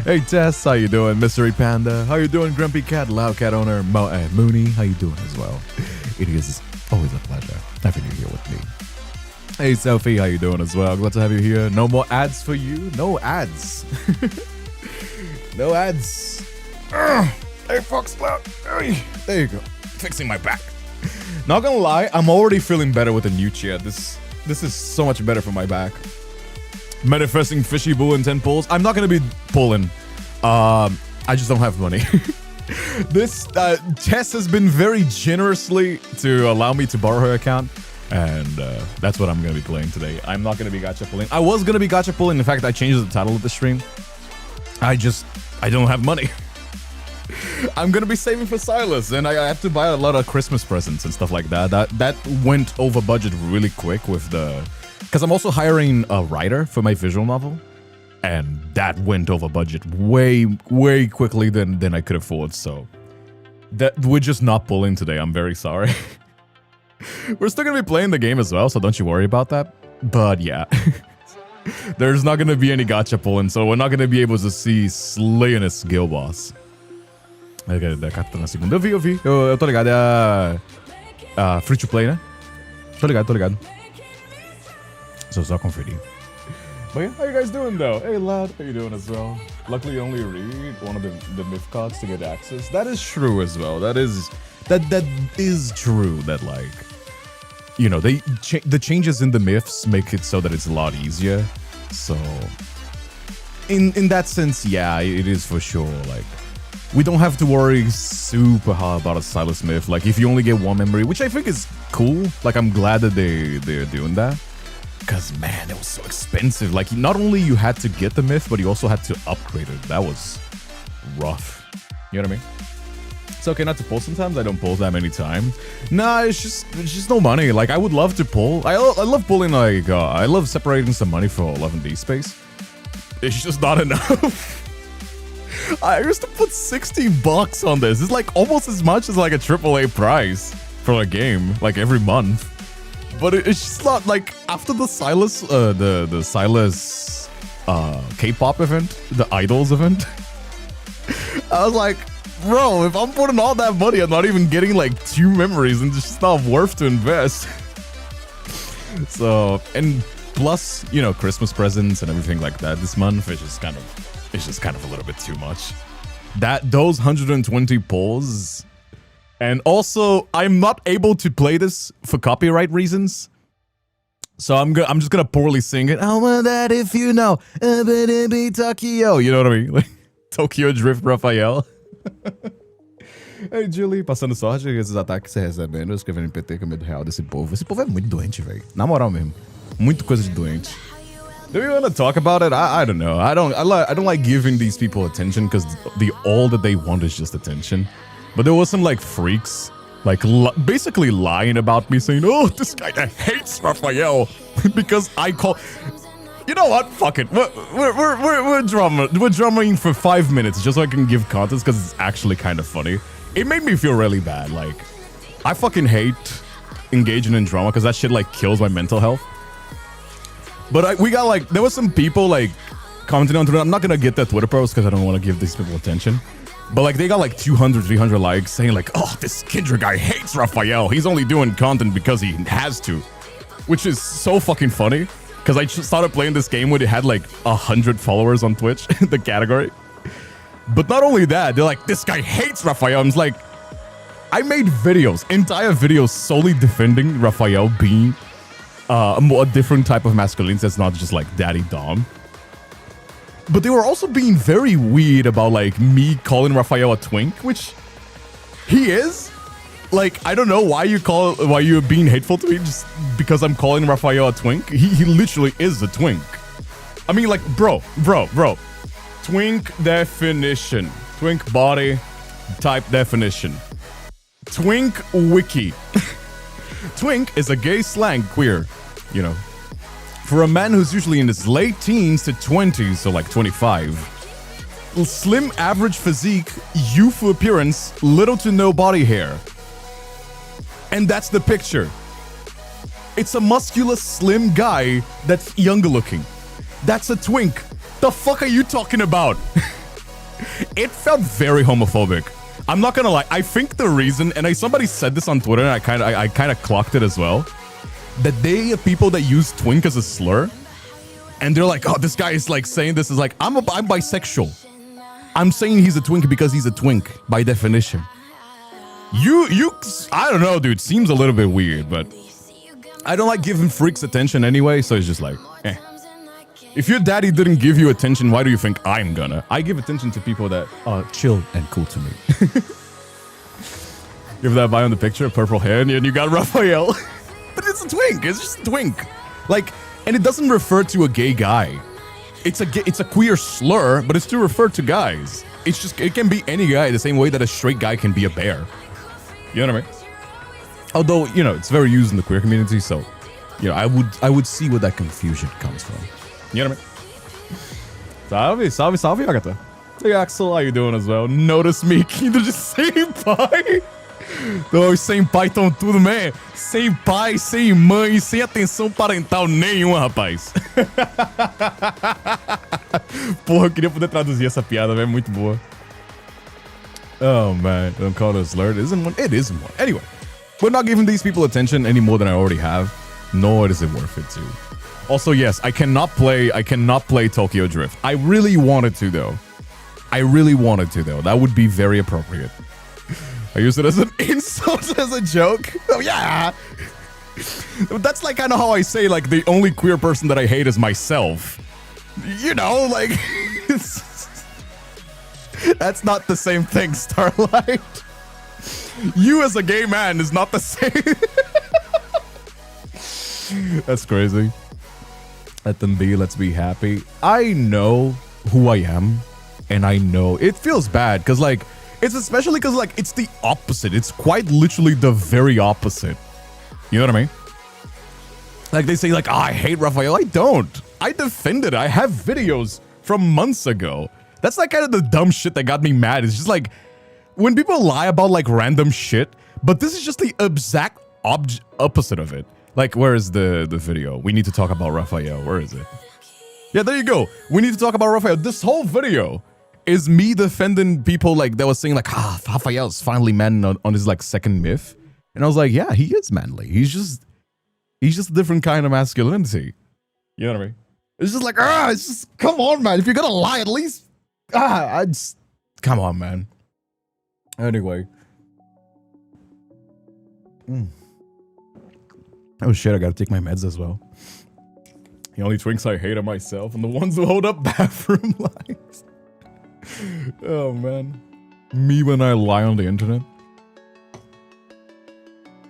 Hey Tess, how you doing? Mystery Panda, how you doing? Grumpy Cat, Loud Cat Owner, Mooney, how you doing as well? It is always a pleasure having you here with me. Hey Sophie, how you doing as well? Glad to have you here. No more ads for you. No ads. No ads. Hey Fox Cloud. There you go. Fixing my back. Not gonna lie, I'm already feeling better with the new chair. This is so much better for my back. Manifesting fishy bull in 10 pulls. I'm not gonna be pulling. I just don't have money. This Tess has been very generously to allow me to borrow her account, and that's what I'm gonna be playing today. I'm not gonna be gacha pulling. I was gonna be gacha pulling. In fact, I changed the title of the stream. I don't have money. I'm gonna be saving for Silas, and I had to buy a lot of Christmas presents and stuff like that. That went over budget really quick with the, because I'm also hiring a writer for my visual novel, and that went over budget way quickly than I could afford. So that we're just not pulling today. I'm very sorry. We're still gonna be playing the game as well, so don't you worry about that. But yeah. There's not gonna be any gacha pulling, so we're not gonna be able to see Slayinus Guild Boss. Ok, da carta na segunda. Eu vi. Eu tô ligado, é a free to play, né? Tô ligado. Só conferir. But yeah, how you guys doing though? Hey lad, how you doing as well? Luckily you only read one of the myth cards to get access. That is true as well. That is true that, like, you know, the changes in the myths make it so that it's a lot easier. So in that sense, yeah, it is for sure. Like, we don't have to worry super hard about a Silas myth. Like, if you only get one memory, which I think is cool. Like, I'm glad that they're doing that. Because, man, it was so expensive. Like, not only you had to get the myth, but you also had to upgrade it. That was rough. You know what I mean? It's okay not to pull sometimes. I don't pull that many times. Nah, it's just no money. Like, I would love to pull. I love pulling, like, I love separating some money for Love and Deepspace. It's just not enough. I used to put $60 on this. It's like almost as much as like a AAA price for a game, like every month. But it's just not like after the Silas, the Silas K-pop event, the Idols event. I was like, bro, if I'm putting all that money, I'm not even getting like 2 memories, and it's just not worth to invest. So, and plus, you know, Christmas presents and everything like that this month, it's just kind of a little bit too much. Those 120 pulls. And also, I'm not able to play this for copyright reasons. So I'm just gonna poorly sing it. I want that if you know. Tokyo. You know what I mean? Like, Tokyo Drift Raphael. Hey, Julie, passando sorte que esses ataques você recebendo, escrevendo em PT com medo real desse povo. Esse povo é muito doente, velho. Na moral mesmo. Muito coisa de doente. Do you want to talk about it? I don't know. I don't like giving these people attention because all that they want is just attention. But there was some like freaks, like basically lying about me, saying, "Oh, this guy that hates Raphael because I call." You know what? Fuck it. We're drumming for 5 minutes just so I can give context because it's actually kind of funny. It made me feel really bad. Like, I fucking hate engaging in drama because that shit like kills my mental health. But we got like, there was some people like commenting on Twitter. I'm not gonna get their Twitter posts because I don't want to give these people attention. But like, they got like 200, 300 likes saying like, "Oh, this Kindred guy hates Raphael. He's only doing content because he has to," which is so fucking funny. Because I just started playing this game when it had like 100 followers on Twitch, the category. But not only that, they're like, "This guy hates Raphael." I'm just like, I made videos, entire videos solely defending Raphael being a different type of masculinity that's not just like daddy dom. But they were also being very weird about like me calling Raphael a twink, which he is. Like, I don't know why you're being hateful to me just because I'm calling Raphael a twink. He literally is a twink. I mean, like, bro. Twink definition. Twink body type definition. Twink wiki. Twink is a gay slang queer, you know, for a man who's usually in his late teens to 20s, so like 25. Slim average physique, youthful appearance, little to no body hair. And that's the picture. It's a muscular, slim guy that's younger looking. That's a twink. The fuck are you talking about? It felt very homophobic. I'm not gonna lie. I think the reason, and somebody said this on Twitter, and I kind of clocked it as well, that they have people that use twink as a slur, and they're like, oh, this guy is like saying this is like, I'm bisexual. I'm saying he's a twink because he's a twink by definition. I don't know, dude. Seems a little bit weird, but I don't like giving freaks attention anyway, so it's just like, eh. If your daddy didn't give you attention, why do you think I'm gonna? I give attention to people that are chill and cool to me. Give that guy on the picture, purple hair, and you got Raphael. But it's a twink. It's just a twink. Like, and it doesn't refer to a gay guy. It's a queer slur, but it's to refer to guys. It can be any guy the same way that a straight guy can be a bear. You know what I mean? Although, it's very used in the queer community, so, I would see where that confusion comes from. You know what I mean? Salve, Agatha. Hey, Axel, how you doing as well? Notice me, Kinder, just sem pai. Os sem pai estão tudo, man. Sem pai, sem mãe, sem atenção parental nenhuma, rapaz. Porra, eu queria poder traduzir essa piada, velho. Muito boa. Oh, man. Don't call it a slur. It isn't one. It isn't one. Anyway, we're not giving these people attention any more than I already have. Nor is it worth it to. Also, yes, I cannot play Tokyo Drift. I really wanted to, though. That would be very appropriate. I use it as an insult, as a joke. Oh, yeah. That's like kind of how I say, like, the only queer person that I hate is myself. Like... That's not the same thing, Starlight. You as a gay man is not the same. That's crazy. Let them be. Let's be happy. I know who I am, and I know it feels bad because, like, it's especially because, like, it's the opposite. It's quite literally the very opposite. You know what I mean? Like, they say, like, oh, I hate Raphael. I don't. I defend it. I have videos from months ago. That's like kind of the dumb shit that got me mad. It's just like when people lie about like random shit, but this is just the exact opposite of it. Like, where is the video? We need to talk about Raphael. Where is it? Yeah, there you go. We need to talk about Raphael. This whole video is me defending people like that was saying like, Raphael's finally man on his like second myth. And I was like, yeah, he is manly. He's just a different kind of masculinity. You know what I mean? It's just like, it's just, come on, man. If you're gonna lie, at least, come on, man. Anyway. Oh shit, I gotta take my meds as well. The only twinks I hate are myself and the ones who hold up bathroom lines. Oh man. Me when I lie on the internet.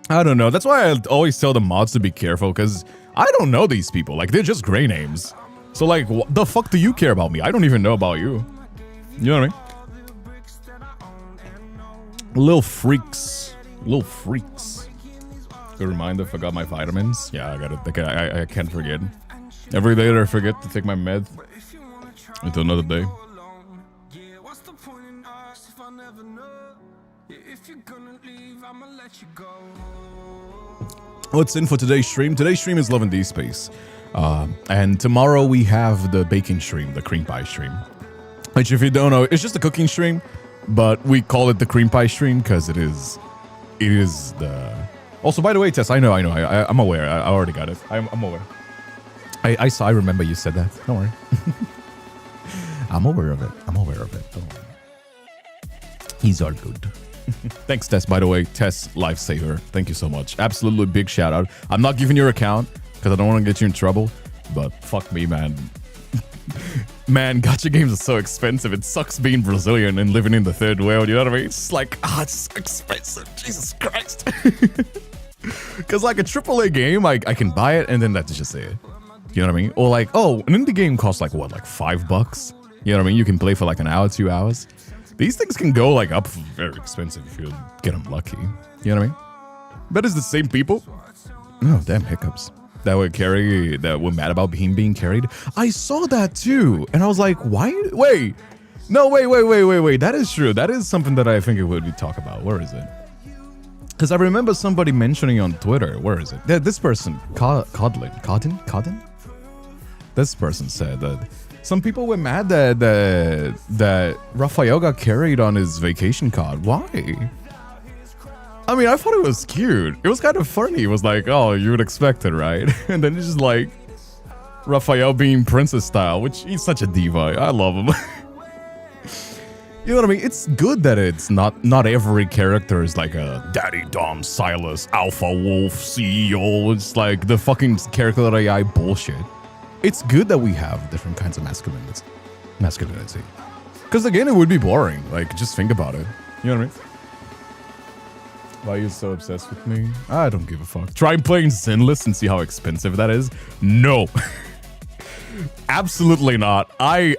I don't know. That's why I always tell the mods to be careful, because I don't know these people. Like, they're just gray names. So like, what the fuck do you care about me? I don't even know about you. You know what I mean? Little freaks. Little freaks. Good reminder, forgot my vitamins. Yeah, I got it. I can't forget. Every day I forget to take my med. Until another day. What's in for today's stream? Today's stream is Love and Deepspace. And tomorrow we have the baking stream, the cream pie stream. Which, if you don't know, it's just a cooking stream, but we call it the cream pie stream because it is the... Also, by the way, Tess, I'm aware. I already got it. I'm aware. I remember you said that. Don't worry. I'm aware of it. Don't worry. He's all good. Thanks, Tess, by the way. Tess, lifesaver. Thank you so much. Absolutely big shout out. I'm not giving your account because I don't want to get you in trouble, but fuck me, man. Man, gacha games are so expensive. It sucks being Brazilian and living in the third world, you know what I mean? It's like, it's so expensive. Jesus Christ. Because like a AAA game, I can buy it and then that's just it. You know what I mean? Or like, an indie game costs like what, like $5? You know what I mean? You can play for like an hour, 2 hours. These things can go like up very expensive if you get them lucky. You know what I mean? But it's the same people. Oh, damn hiccups. That were mad about him being carried. I saw that too. And I was like, why? Wait. No, wait. That is true. That is something that I think it would be talk about. Where is it? Because I remember somebody mentioning on Twitter. Where is it? This person, Codin? This person said that Some people were mad that Raphael got carried on his vacation card. Why? I mean, I thought it was cute. It was kind of funny. It was like, oh, you would expect it, right? And then it's just like Raphael being princess style, which he's such a diva. I love him. You know what I mean? It's good that it's not every character is like a Daddy Dom Silas Alpha Wolf CEO. It's like the fucking character that AI bullshit. It's good that we have different kinds of masculinity. Because again, it would be boring. Like, just think about it. You know what I mean? Why are you so obsessed with me? I don't give a fuck. Try playing Zenless and see how expensive that is. No. Absolutely not. I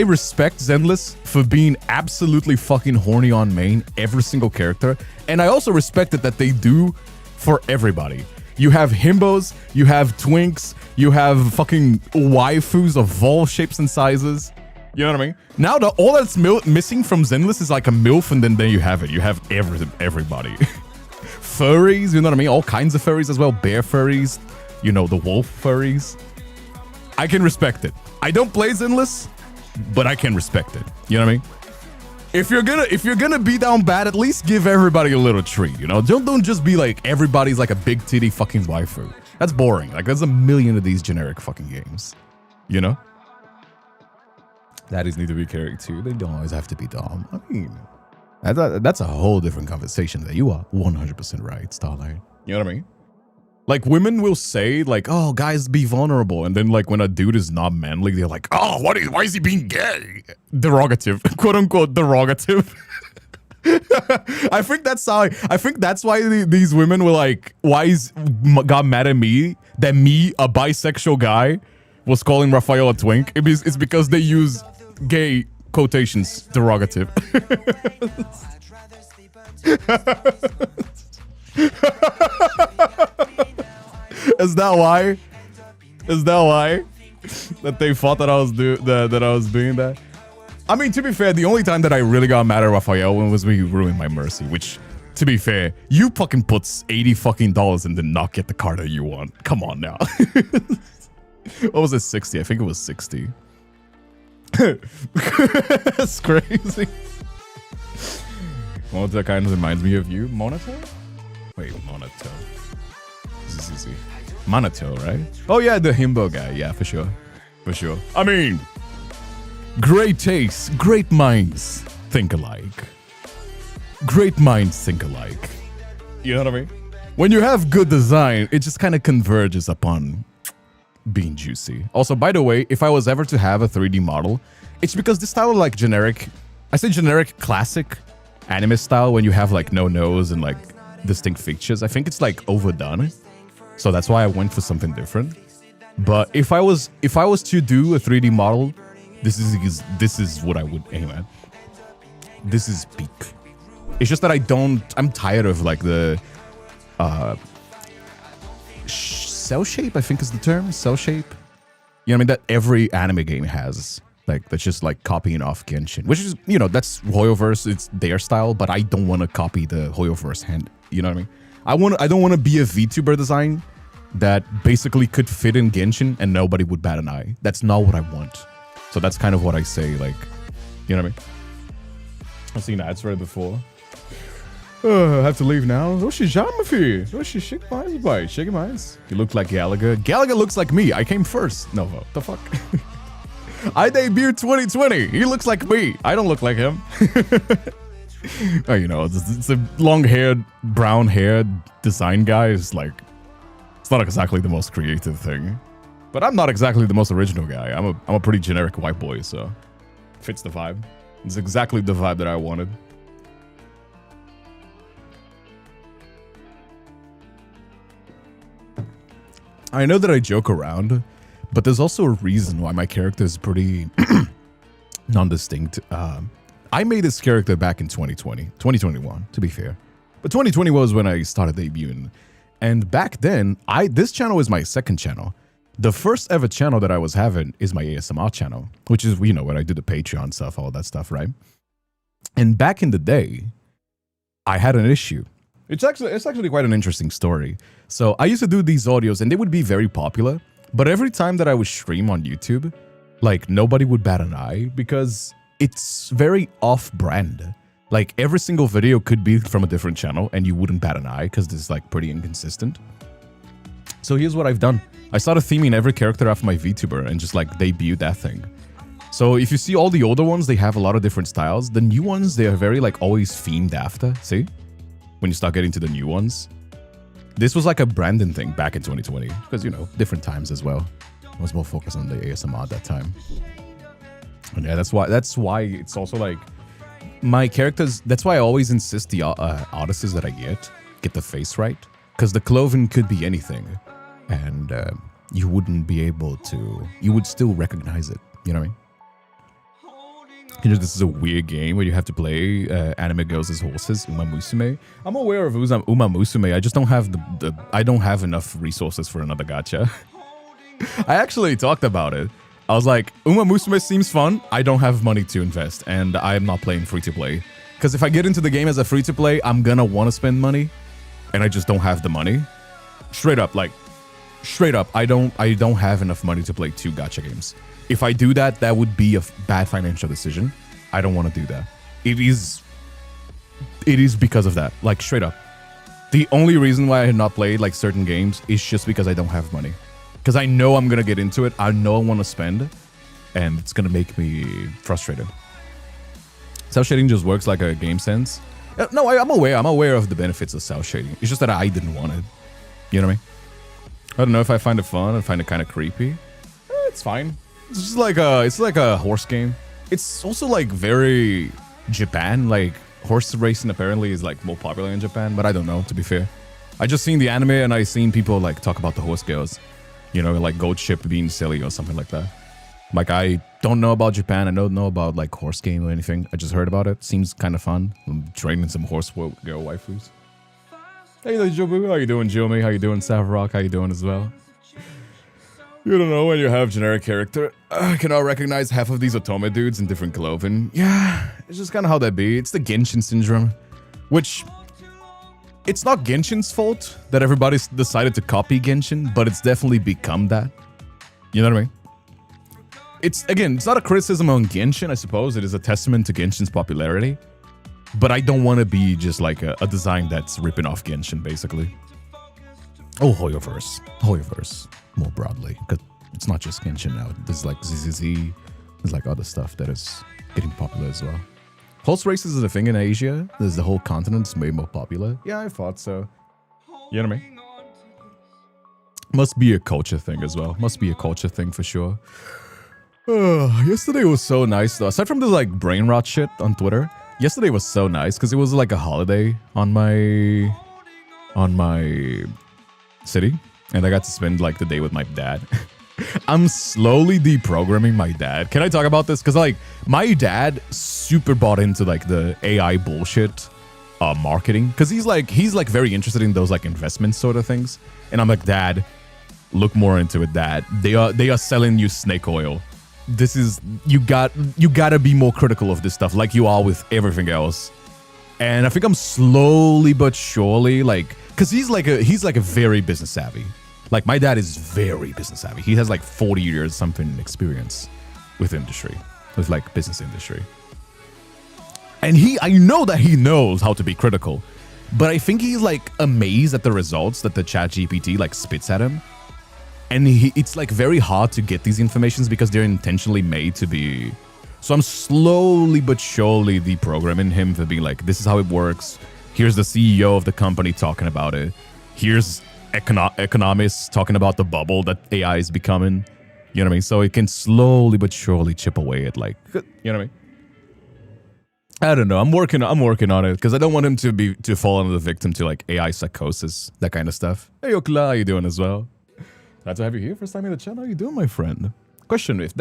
respect Zenless for being absolutely fucking horny on main every single character, and I also respect it that they do for everybody. You have himbos, you have twinks, you have fucking waifus of all shapes and sizes. You know what I mean? Now all that's missing from Zenless is like a MILF, and then there you have it. You have everybody. Furries, you know what I mean? All kinds of furries as well. Bear furries, you know, the wolf furries. I can respect it. I don't play Zenless, but I can respect it. You know what I mean? If you're gonna be down bad, at least give everybody a little treat. You know, don't just be like everybody's like a big titty fucking waifu. That's boring. Like there's a million of these generic fucking games. You know? Daddies need to be carried too. They don't always have to be dom. I mean, that's a whole different conversation. That you are 100% right, Starlight. You know what I mean? Like women will say like, "Oh, guys, be vulnerable," and then like when a dude is not manly, they're like, "Oh, why is he being gay?" Derogative, quote unquote, derogative. I think that's why these women were like, got mad at me that me, a bisexual guy, was calling Raphael a twink. It's because they use gay quotations, derogative. Is that why? That they thought that I was doing that? I mean, to be fair, the only time that I really got mad at Raphael was when he ruined my Mercy, which, to be fair, you fucking put $80 fucking and did not get the card that you want. Come on now. What was it, 60? I think it was 60. That's crazy. Well, that kind of reminds me of you. Monato? Wait, Monato. This is easy. Monato, right? Oh yeah, the himbo guy. Yeah, for sure. For sure. I mean, great taste, great minds think alike. Great minds think alike. You know what I mean? When you have good design, it just kind of converges upon being juicy. Also, by the way, if I was ever to have a 3D model, it's because this style of like generic, I say generic classic anime style when you have like no nose and like distinct features. I think it's like overdone. So that's why I went for something different. But if I was to do a 3D model, this is what I would aim at. This is peak. It's just that I'm tired of like the cell shape, I think is the term, cell shape. You know what I mean? That every anime game has. Like, that's just like copying off Genshin, which is, you know, that's Hoyoverse, it's their style, but I don't want to copy the Hoyoverse hand. You know what I mean? I don't want to be a VTuber design that basically could fit in Genshin and nobody would bat an eye. That's not what I want. So that's kind of what I say, like, you know what I mean? I've seen ads for it before. I have to leave now. Oxi, já, meu filho. Oxi, chega mais, boy. Chega mais. You look like Gallagher. Gallagher looks like me. I came first. No, what the fuck? I debuted 2020. He looks like me. I don't look like him. Oh, you know, it's a long-haired, brown-haired design guy. It's like, it's not exactly the most creative thing. But I'm not exactly the most original guy. I'm a pretty generic white boy, so fits the vibe. It's exactly the vibe that I wanted. I know that I joke around, but there's also a reason why my character is pretty non-distinct. I made this character back in 2021, to be fair. But 2020 was when I started debuting. And back then, this channel is my second channel. The first ever channel that I was having is my ASMR channel, which is, you know, when I do the Patreon stuff, all that stuff, right? And back in the day, I had an issue. It's actually quite an interesting story. So I used to do these audios and they would be very popular. But every time that I would stream on YouTube, like nobody would bat an eye because it's very off-brand. Like every single video could be from a different channel and you wouldn't bat an eye because this is like pretty inconsistent. So here's what I've done. I started theming every character after my VTuber and just like debuted that thing. So if you see all the older ones, they have a lot of different styles. The new ones, they are very like always themed after. See? When you start getting to the new ones. This was like a branding thing back in 2020 because, you know, different times as well. I was more focused on the ASMR at that time. And yeah, that's why it's also like my characters. That's why I always insist the artists that I get the face right, because the clothing could be anything, and you wouldn't be able to. You would still recognize it. You know what I mean? You know, this is a weird game where you have to play anime girls as horses, Uma Musume. I'm aware of Uma Musume. I just don't have I don't have enough resources for another gacha. I actually talked about it. I was like, Uma Musume seems fun. I don't have money to invest, and I'm not playing free-to-play. Because if I get into the game as a free-to-play, I'm gonna want to spend money, and I just don't have the money. Straight up, I don't have enough money to play 2 gacha games. If I do that, that would be a bad financial decision. I don't want to do that. It is because of that. Like, straight up. The only reason why I had not played like certain games is just because I don't have money. Because I know I'm going to get into it. I know I want to spend. And it's going to make me frustrated. Cell shading just works like a game sense. No, I'm aware. I'm aware of the benefits of cell shading. It's just that I didn't want it. You know what I mean? I don't know if I find it fun. I find it kind of creepy. It's fine. It's just like a horse game. It's also like very Japan. Like horse racing apparently is like more popular in Japan, but I don't know, to be fair. I just seen the anime and I seen people like talk about the horse girls. You know, like goat ship being silly or something like that. Like I don't know about Japan. I don't know about like horse game or anything. I just heard about it. Seems kind of fun. I'm training some horse girl waifus. Hey there, Jobu. How you doing, Jomi? How you doing, Savrock? How you doing as well? You don't know when you have generic character. I cannot recognize half of these Otome dudes in different clothing. Yeah, it's just kind of how that be. It's the Genshin syndrome, which it's not Genshin's fault that everybody's decided to copy Genshin, but it's definitely become that. You know what I mean? It's not a criticism on Genshin, I suppose. It is a testament to Genshin's popularity. But I don't want to be just like a design that's ripping off Genshin, basically. Oh, Hoyoverse, more broadly. Because it's not just Genshin now. There's like ZZZ. There's like other stuff that is getting popular as well. Horse races is a thing in Asia. There's the whole continent's way more popular. Yeah, I thought so. You know what I mean? Must be a culture thing as well. Must be a culture thing for sure. Yesterday was so nice though. Aside from the like brain rot shit on Twitter, yesterday was so nice because it was like a holiday on my city, and I got to spend like the day with my dad. I'm slowly deprogramming my dad. Can I talk about this? Because like my dad super bought into like the AI bullshit marketing, because he's like very interested in those like investment sort of things. And I'm like, Dad, look more into it, Dad. They are selling you snake oil. This is you gotta be more critical of this stuff, like you are with everything else. And I think I'm slowly but surely like, because he's like a very business savvy. Like my dad is very business savvy. He has like 40 years something experience with industry, with like business industry. And I know that he knows how to be critical, but I think he's like amazed at the results that the ChatGPT like spits at him. And it's like very hard to get these informations because they're intentionally made to be. So I'm slowly but surely deprogramming him for being like, this is how it works. Here's the CEO of the company talking about it. Here's economists talking about the bubble that AI is becoming. You know what I mean? So it can slowly but surely chip away at like, you know what I mean? I don't know. I'm working on it because I don't want him to fall under the victim to like AI psychosis, that kind of stuff. Hey Okla, how you doing as well? Glad to have you here. First time in the channel. How you doing, my friend? Question: if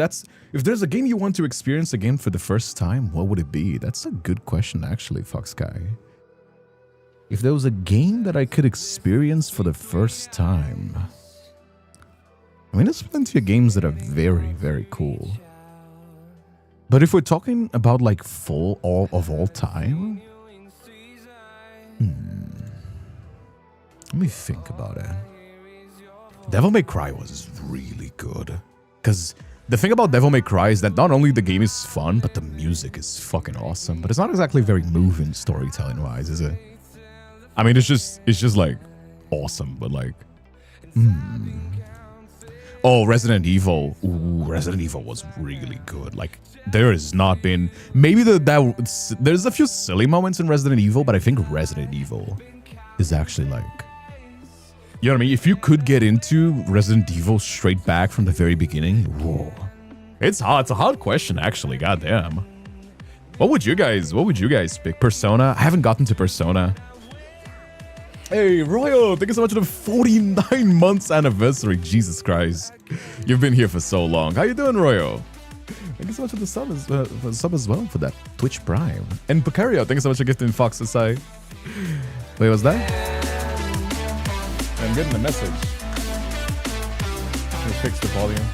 there's a game you want to experience again for the first time, what would it be? That's a good question, actually, Foxkai. If there was a game that I could experience for the first time, I mean, there's plenty of games that are very, very cool. But if we're talking about like all time, let me think about it. Devil May Cry was really good because The thing about Devil May Cry is that not only the game is fun, but the music is fucking awesome. But it's not exactly very moving storytelling-wise, is it? I mean, it's just like awesome, but like, Oh, Resident Evil. Ooh, Resident Evil was really good. Like, there has not been... Maybe there's a few silly moments in Resident Evil, but I think Resident Evil is actually like... You know what I mean? If you could get into Resident Evil straight back from the very beginning, whoa. It's hard. It's a hard question, actually. Goddamn. What would you guys pick? Persona? I haven't gotten to Persona. Hey, Royal, thank you so much for the 49 months anniversary. Jesus Christ. You've been here for so long. How you doing, Royal? Thank you so much for the sub as well for that Twitch Prime. And Picario, thank you so much for gifting Fox Aside. Wait, what's that? I'm getting a message. Let me fix the volume.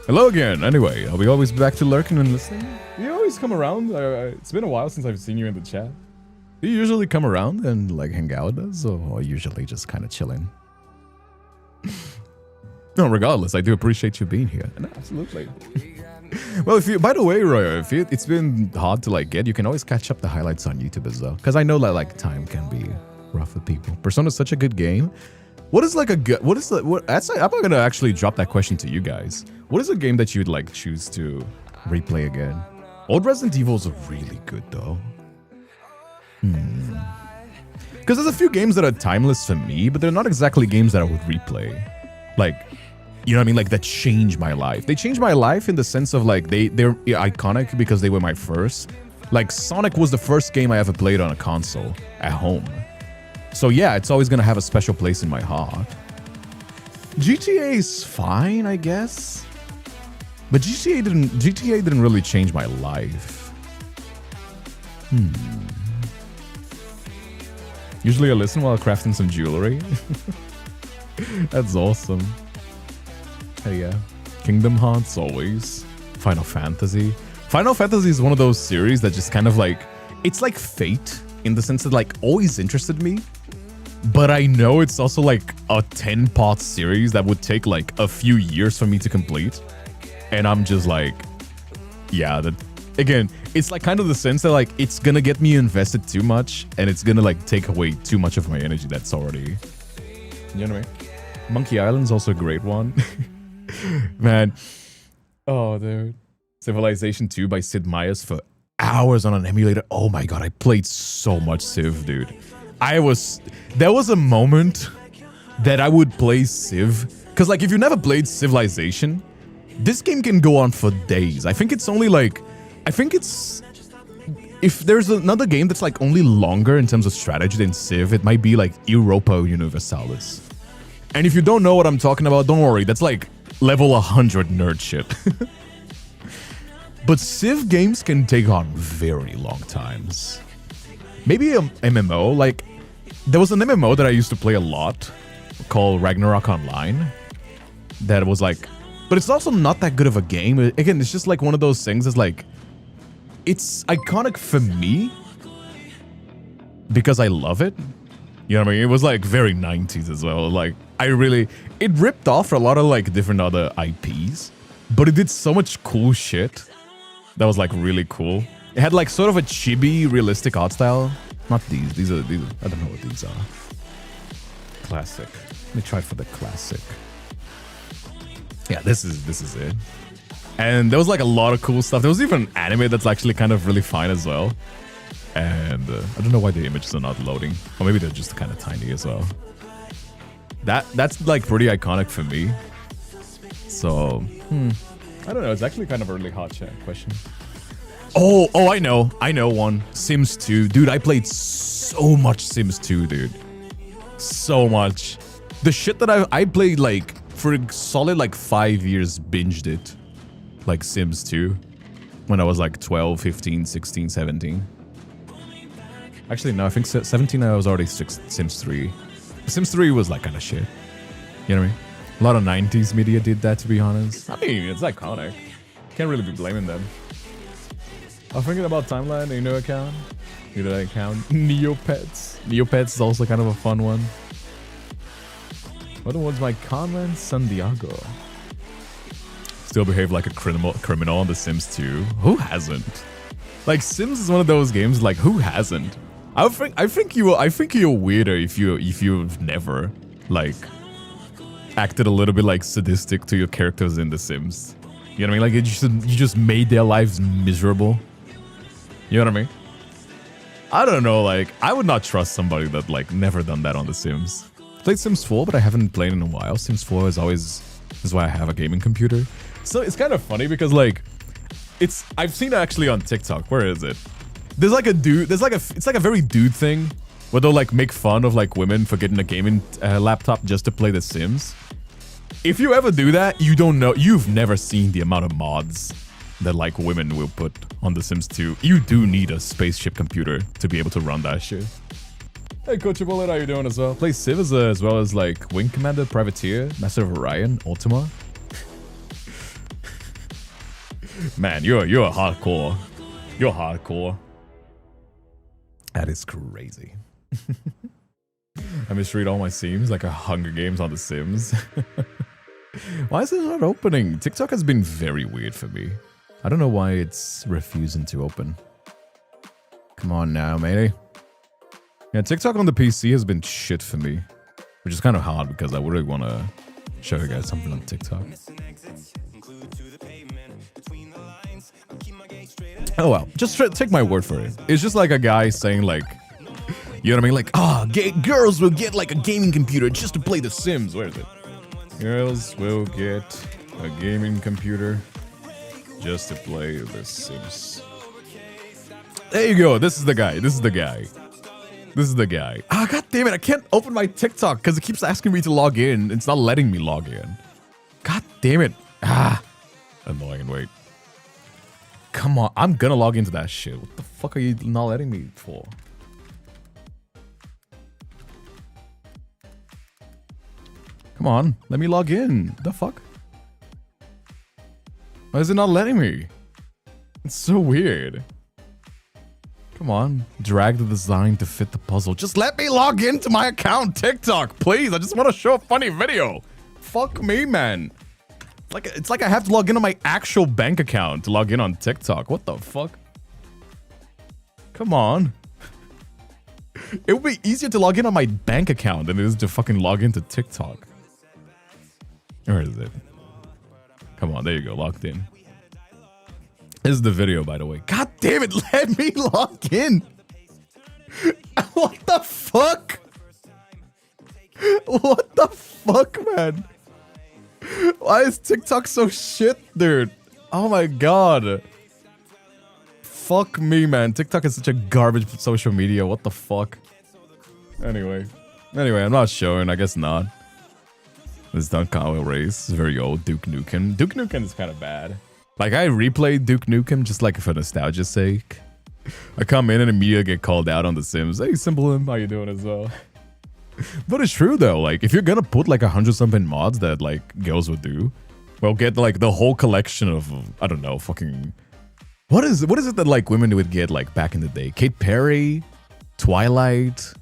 Hello again. Anyway, are we always back to lurking and listening? You always come around. It's been a while since I've seen you in the chat. Do you usually come around and like hang out with us, or usually just kind of chilling? No, regardless, I do appreciate you being here. And absolutely. Well, by the way, Roy, it's been hard to like get, you can always catch up the highlights on YouTube as well, because I know that like time can be rough with people. Persona's such a good game. I'm gonna actually drop that question to you guys. What is a game that you'd like choose to replay again? Old Resident Evils are really good though. Because there's a few games that are timeless for me, but they're not exactly games that I would replay. Like, you know what I mean? Like, that changed my life. They changed my life in the sense of like, they're iconic because they were my first. Like, Sonic was the first game I ever played on a console at home. So yeah, it's always gonna have a special place in my heart. GTA is fine, I guess. But GTA didn't really change my life. Usually I listen while crafting some jewelry. That's awesome. Hell yeah. Kingdom Hearts, always. Final Fantasy. Final Fantasy is one of those series that just kind of like... It's like Fate, in the sense that like always interested me. But I know it's also like a 10-part series that would take like a few years for me to complete. And I'm just like... Yeah, that... Again, it's like kind of the sense that like it's gonna get me invested too much and it's gonna like take away too much of my energy that's already... You know what I mean? Monkey Island's also a great one. Man. Oh, dude. Civilization 2 by Sid Meier's for hours on an emulator. Oh my god, I played so much Civ, dude. There was a moment that I would play Civ. Because like if you never played Civilization, this game can go on for days. I think it's only like... If there's another game that's like only longer in terms of strategy than Civ, it might be like Europa Universalis. And if you don't know what I'm talking about, don't worry. That's like level 100 nerd shit. But Civ games can take on very long times. Maybe a MMO, like... There was an MMO that I used to play a lot called Ragnarok Online. That was like... But it's also not that good of a game. Again, it's just like one of those things that's like... It's iconic for me because I love it. You know what I mean? It was like very 90s as well. Like, it ripped off a lot of like different other IPs, but it did so much cool shit that was like really cool. It had like sort of a chibi realistic art style. Not these. These are, I don't know what these are. Classic. Let me try for the classic. Yeah, this is it. And there was like a lot of cool stuff. There was even an anime that's actually kind of really fine as well. And I don't know why the images are not loading. Or maybe they're just kind of tiny as well. That's like pretty iconic for me. So, I don't know. It's actually kind of a really hot question. Oh, I know one. Sims 2. Dude, I played so much Sims 2, dude. So much. The shit that I played like for a solid like 5 years, binged it. Like Sims 2. When I was like 12, 15, 16, 17. Actually, no, I think 17 I was already Sims 3. Sims 3 was like kind of shit. You know what I mean? A lot of 90s media did that, to be honest. I mean, it's iconic. Can't really be blaming them. I'm thinking about Timeline, you know account? You know that account? Neopets. Neopets is also kind of a fun one. What was my comment? San Diego. still behave like a criminal on The Sims 2. Who hasn't? Like, Sims is one of those games, like, who hasn't? I think you're weirder if you've never, like, acted a little bit, like, sadistic to your characters in The Sims. You know what I mean? Like, you just made their lives miserable. You know what I mean? I don't know, like, I would not trust somebody that, like, never done that on The Sims. Played Sims 4, but I haven't played in a while. Sims 4 is why I have a gaming computer. So it's kind of funny because, like, I've seen it actually on TikTok. Where is it? There's like a dude, it's like a very dude thing where they'll like make fun of like women for getting a gaming laptop just to play The Sims. If you ever do that, you don't know, you've never seen the amount of mods that like women will put on The Sims 2. You do need a spaceship computer to be able to run that shit. Hey Coach Bullet, how you doing as well? Play Civ as well as like Wing Commander, Privateer, Master of Orion, Ultima. Man, you're hardcore. You're hardcore. That is crazy. I misread all my Sims like a Hunger Games on The Sims. Why is it not opening? TikTok has been very weird for me. I don't know why it's refusing to open. Come on now, matey. Yeah, TikTok on the PC has been shit for me, which is kind of hard because I really want to show you guys something on TikTok. Oh well, just take my word for it. It's just like a guy saying like, you know what I mean? Like, girls will get like a gaming computer just to play The Sims. Where is it? Girls will get a gaming computer just to play The Sims. There you go. This is the guy. This is the guy. This is the guy. Ah, god damn it. I can't open my TikTok because it keeps asking me to log in. It's not letting me log in. God damn it. Ah. Annoying. Wait. Come on. I'm gonna log into that shit. What the fuck are you not letting me for? Come on. Let me log in. The fuck? Why is it not letting me? It's so weird. Come on. Drag the design to fit the puzzle. Just let me log into my account, TikTok, please. I just want to show a funny video. Fuck me, man. It's like I have to log into my actual bank account to log in on TikTok. What the fuck? Come on. It would be easier to log in on my bank account than it is to fucking log into TikTok. Where is it? Come on, there you go, logged in. This is the video, by the way. God damn it, let me log in. What the fuck? What the fuck, man? Why is TikTok so shit, dude? Oh my god. Fuck me, man. TikTok is such a garbage social media. What the fuck? Anyway, I'm not showing. I guess not. This Dunk Oil Race is very old. Duke Nukem. Duke Nukem is kind of bad. Like, I replayed Duke Nukem just like for nostalgia's sake. I come in and immediately get called out on The Sims. Hey, Simple, how you doing as well? But it's true though, like, if you're gonna put like 100-something mods that like girls would do, well, get like the whole collection of, I don't know, fucking... What is it that like women would get like back in the day? Katy Perry, Twilight,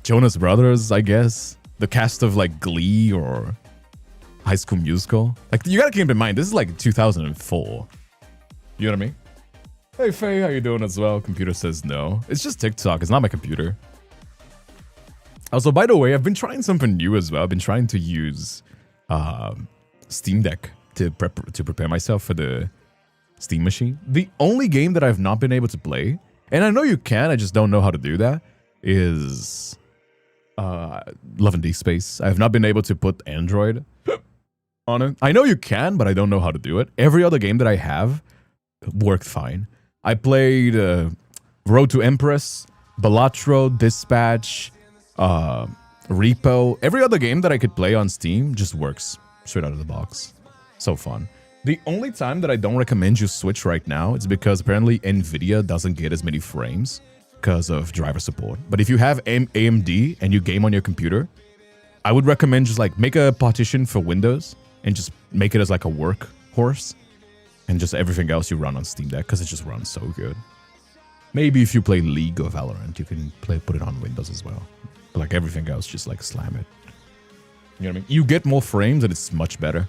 Jonas Brothers, I guess. The cast of like Glee or High School Musical. Like, you gotta keep in mind, this is like 2004. You know what I mean? Hey Faye, how you doing as well? Computer says no. It's just TikTok, it's not my computer. Also, by the way, I've been trying something new as well. I've been trying to use Steam Deck to prepare myself for the Steam machine. The only game that I've not been able to play, and I know you can, I just don't know how to do that, is Love and Deepspace. I have not been able to put Android on it. I know you can, but I don't know how to do it. Every other game that I have worked fine. I played Road to Empress, Balatro, Dispatch, Repo. Every other game that I could play on Steam just works straight out of the box. So fun. The only time that I don't recommend you switch right now is because apparently Nvidia doesn't get as many frames because of driver support. But if you have AMD and you game on your computer, I would recommend just like make a partition for Windows and just make it as like a workhorse, and just everything else you run on Steam Deck because it just runs so good. Maybe if you play League or Valorant, you can put it on Windows as well. But like everything else, just like slam it. You know what I mean? You get more frames and it's much better.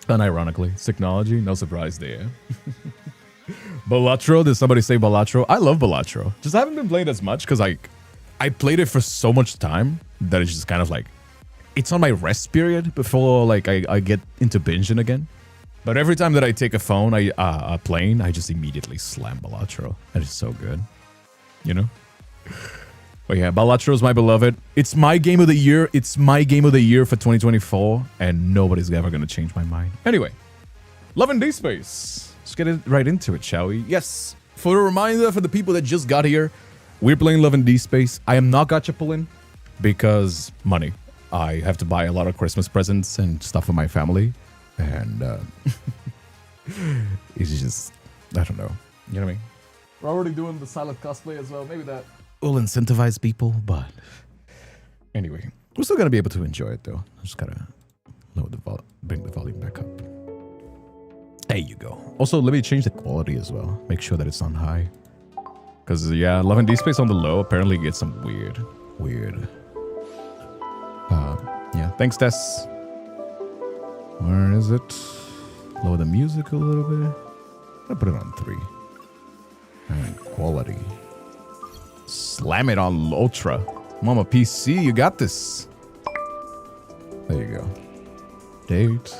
Unironically, technology, no surprise there. Balatro, did somebody say Balatro? I love Balatro. Just haven't been playing as much because I played it for so much time that it's just kind of like, it's on my rest period before like I get into binging again. But every time that I take a phone, a plane, I just immediately slam Balatro. That is so good, you know? But yeah, Balatro is my beloved. It's my game of the year. It's my game of the year for 2024, and nobody's ever gonna change my mind. Anyway, Love and Deepspace. Let's get right into it, shall we? Yes. For a reminder for the people that just got here, we're playing Love and Deepspace. I am not gacha pulling because money. I have to buy a lot of Christmas presents and stuff for my family, and it's just, I don't know. You know what I mean? We're already doing the silent cosplay as well. Maybe that will incentivize people, but anyway, we're still gonna be able to enjoy it though. I just gotta bring the volume back up. There you go. Also, let me change the quality as well. Make sure that it's on high. Because yeah, Love and Deepspace on the low apparently gets some weird. Yeah, thanks Tess. Where is it? Lower the music a little bit. I'll put it on 3. And quality. Slam it on ultra. Mama PC, you got this. There you go. Date.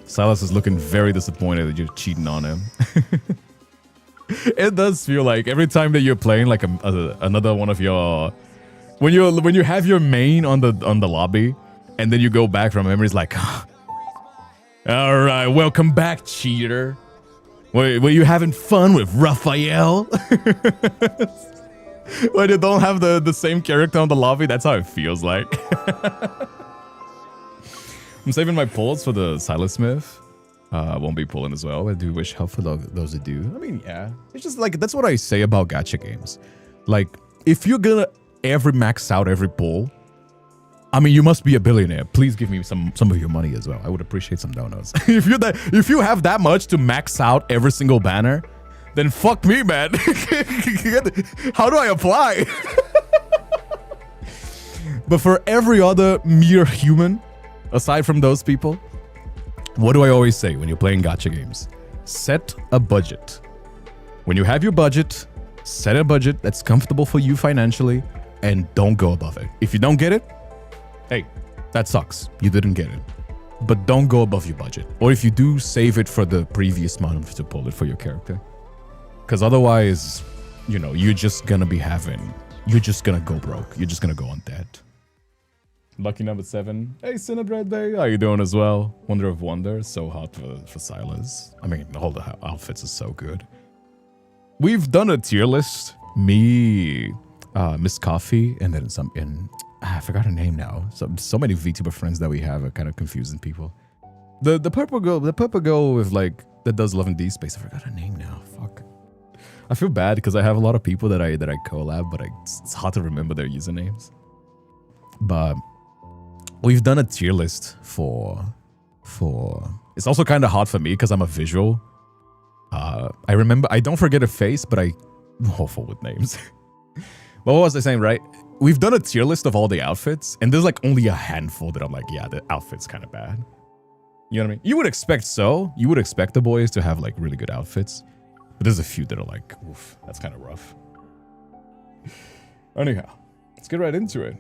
Silas is looking very disappointed that you're cheating on him. It does feel like every time that you're playing like another one of your, when you have your main on the lobby, and then you go back from memories like, all right, welcome back, cheater. Were you having fun with Raphael? When you don't have the same character on the lobby, that's how it feels like. I'm saving my pulls for the Silas Smith. Won't be pulling as well. I do wish help for those that do. I mean, yeah. It's just like, that's what I say about gacha games. Like, if you're gonna ever max out every pull, I mean, you must be a billionaire. Please give me some of your money as well. I would appreciate some donuts. If you have that much to max out every single banner, then fuck me, man. How do I apply? But for every other mere human, aside from those people, what do I always say when you're playing gacha games? Set a budget. When you have your budget, set a budget that's comfortable for you financially, and don't go above it. If you don't get it, hey, that sucks. You didn't get it. But don't go above your budget. Or if you do, save it for the previous month to pull it for your character. Because otherwise, you know, you're just gonna go broke. You're just gonna go on debt. Lucky number 7. Hey, Cinebread Day. How you doing as well? Wonder of Wonder. So hot for Silas. I mean, all the outfits are so good. We've done a tier list. Me, Miss Coffee, and then some in... I forgot her name now. So many VTuber friends that we have are kind of confusing people. The purple girl with like, that does Love and Deepspace. I forgot her name now. Fuck. I feel bad because I have a lot of people that I collab, but it's hard to remember their usernames. But we've done a tier list for it's also kind of hard for me because I'm a visual. I remember, I don't forget a face, but I'm awful with names. But what was I saying, right? We've done a tier list of all the outfits, and there's like only a handful that I'm like, yeah, the outfit's kind of bad. You know what I mean? You would expect so. You would expect the boys to have like really good outfits. But there's a few that are like, oof, that's kind of rough. Anyhow, let's get right into it.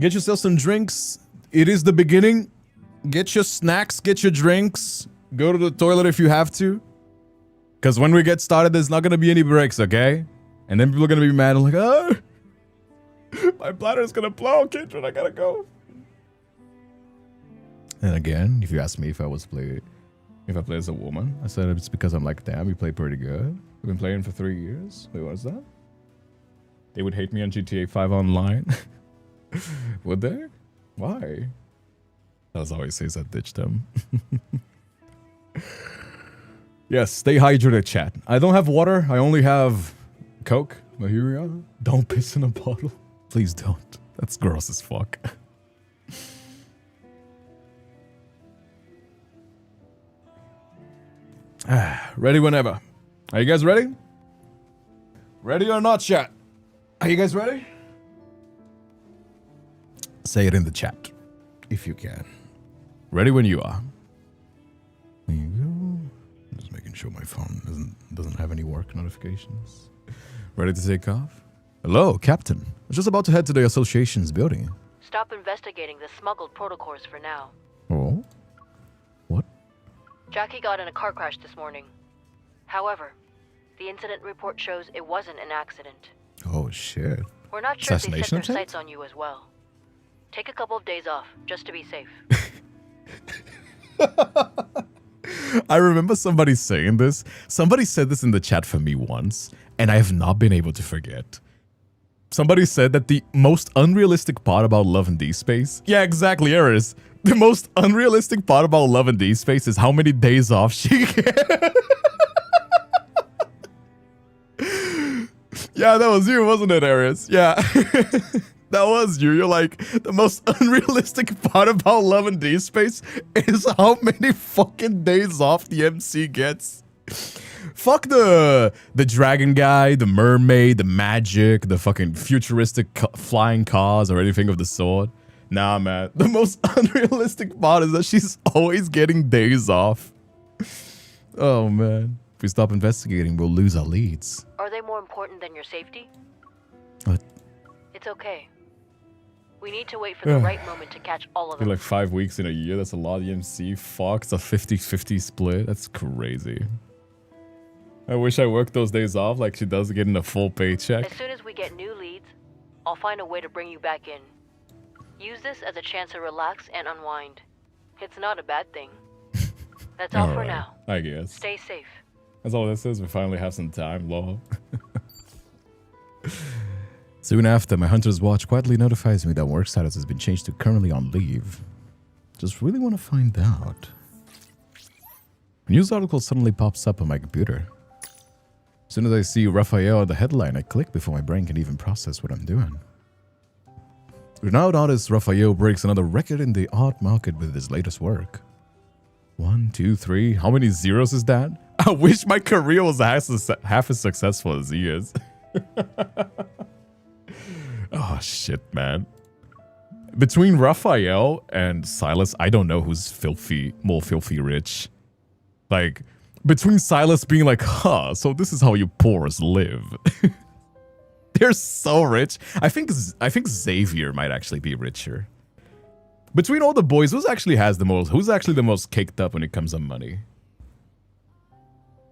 Get yourself some drinks. It is the beginning. Get your snacks, get your drinks. Go to the toilet if you have to. Because when we get started, there's not going to be any breaks, okay? And then people are going to be mad and like, oh, my bladder is going to blow, Kindred, I got to go. And again, if you ask me if I play as a woman, I said it's because I'm like, damn, you play pretty good. I've been playing for 3 years. Wait, what is that? They would hate me on GTA 5 online. Would they? Why? As always says, I ditched them. Yes, stay hydrated, chat. I don't have water. I only have Coke. But here we are. Don't piss in a bottle. Please don't. That's gross as fuck. Ready whenever. Are you guys ready? Ready or not, chat? Are you guys ready? Say it in the chat, if you can. Ready when you are. sure my phone doesn't have any work notifications. Ready to take off? Hello, Captain. I was just about to head to the association's building. Stop investigating the smuggled protocols for now. Oh? What? Jackie got in a car crash this morning. However, the incident report shows it wasn't an accident. Oh, shit. We're not sure if they set their attempt? sights on you as well. Take a couple of days off, just to be safe. I remember somebody saying this. Somebody said this in the chat for me once, and I have not been able to forget. Somebody said that the most unrealistic part about Love and Deepspace... Yeah, exactly, Eris. The most unrealistic part about Love and Deepspace is how many days off she gets. Yeah, that was you, wasn't it, Eris? Yeah. That was you. You're like, the most unrealistic part about Love and Deepspace is how many fucking days off the MC gets. Fuck the dragon guy, the mermaid, the magic, the fucking futuristic flying cars or anything of the sort. Nah, man. The most unrealistic part is that she's always getting days off. Oh, man. If we stop investigating, we'll lose our leads. Are they more important than your safety? What? It's okay. We need to wait for the right moment to catch all of them. Like 5 weeks in a year, that's a lot of EMC. Fuck, it's a 50-50 split. That's crazy. I wish I worked those days off like she does getting a full paycheck. As soon as we get new leads, I'll find a way to bring you back in. Use this as a chance to relax and unwind. It's not a bad thing. That's all for now. I guess. Stay safe. That's all this is. We finally have some time, lol. Soon after, my hunter's watch quietly notifies me that work status has been changed to currently on leave. Just really want to find out. A news article suddenly pops up on my computer. As soon as I see Raphael on the headline, I click before my brain can even process what I'm doing. Renowned artist Raphael breaks another record in the art market with his latest work. 1, 2, 3. How many zeros is that? I wish my career was half as successful as he is. Oh, shit, man. Between Raphael and Silas, I don't know who's more filthy rich. Like, between Silas being like, huh, so this is how you poors live. They're so rich. I think Xavier might actually be richer. Between all the boys, who's actually the most caked up when it comes to money?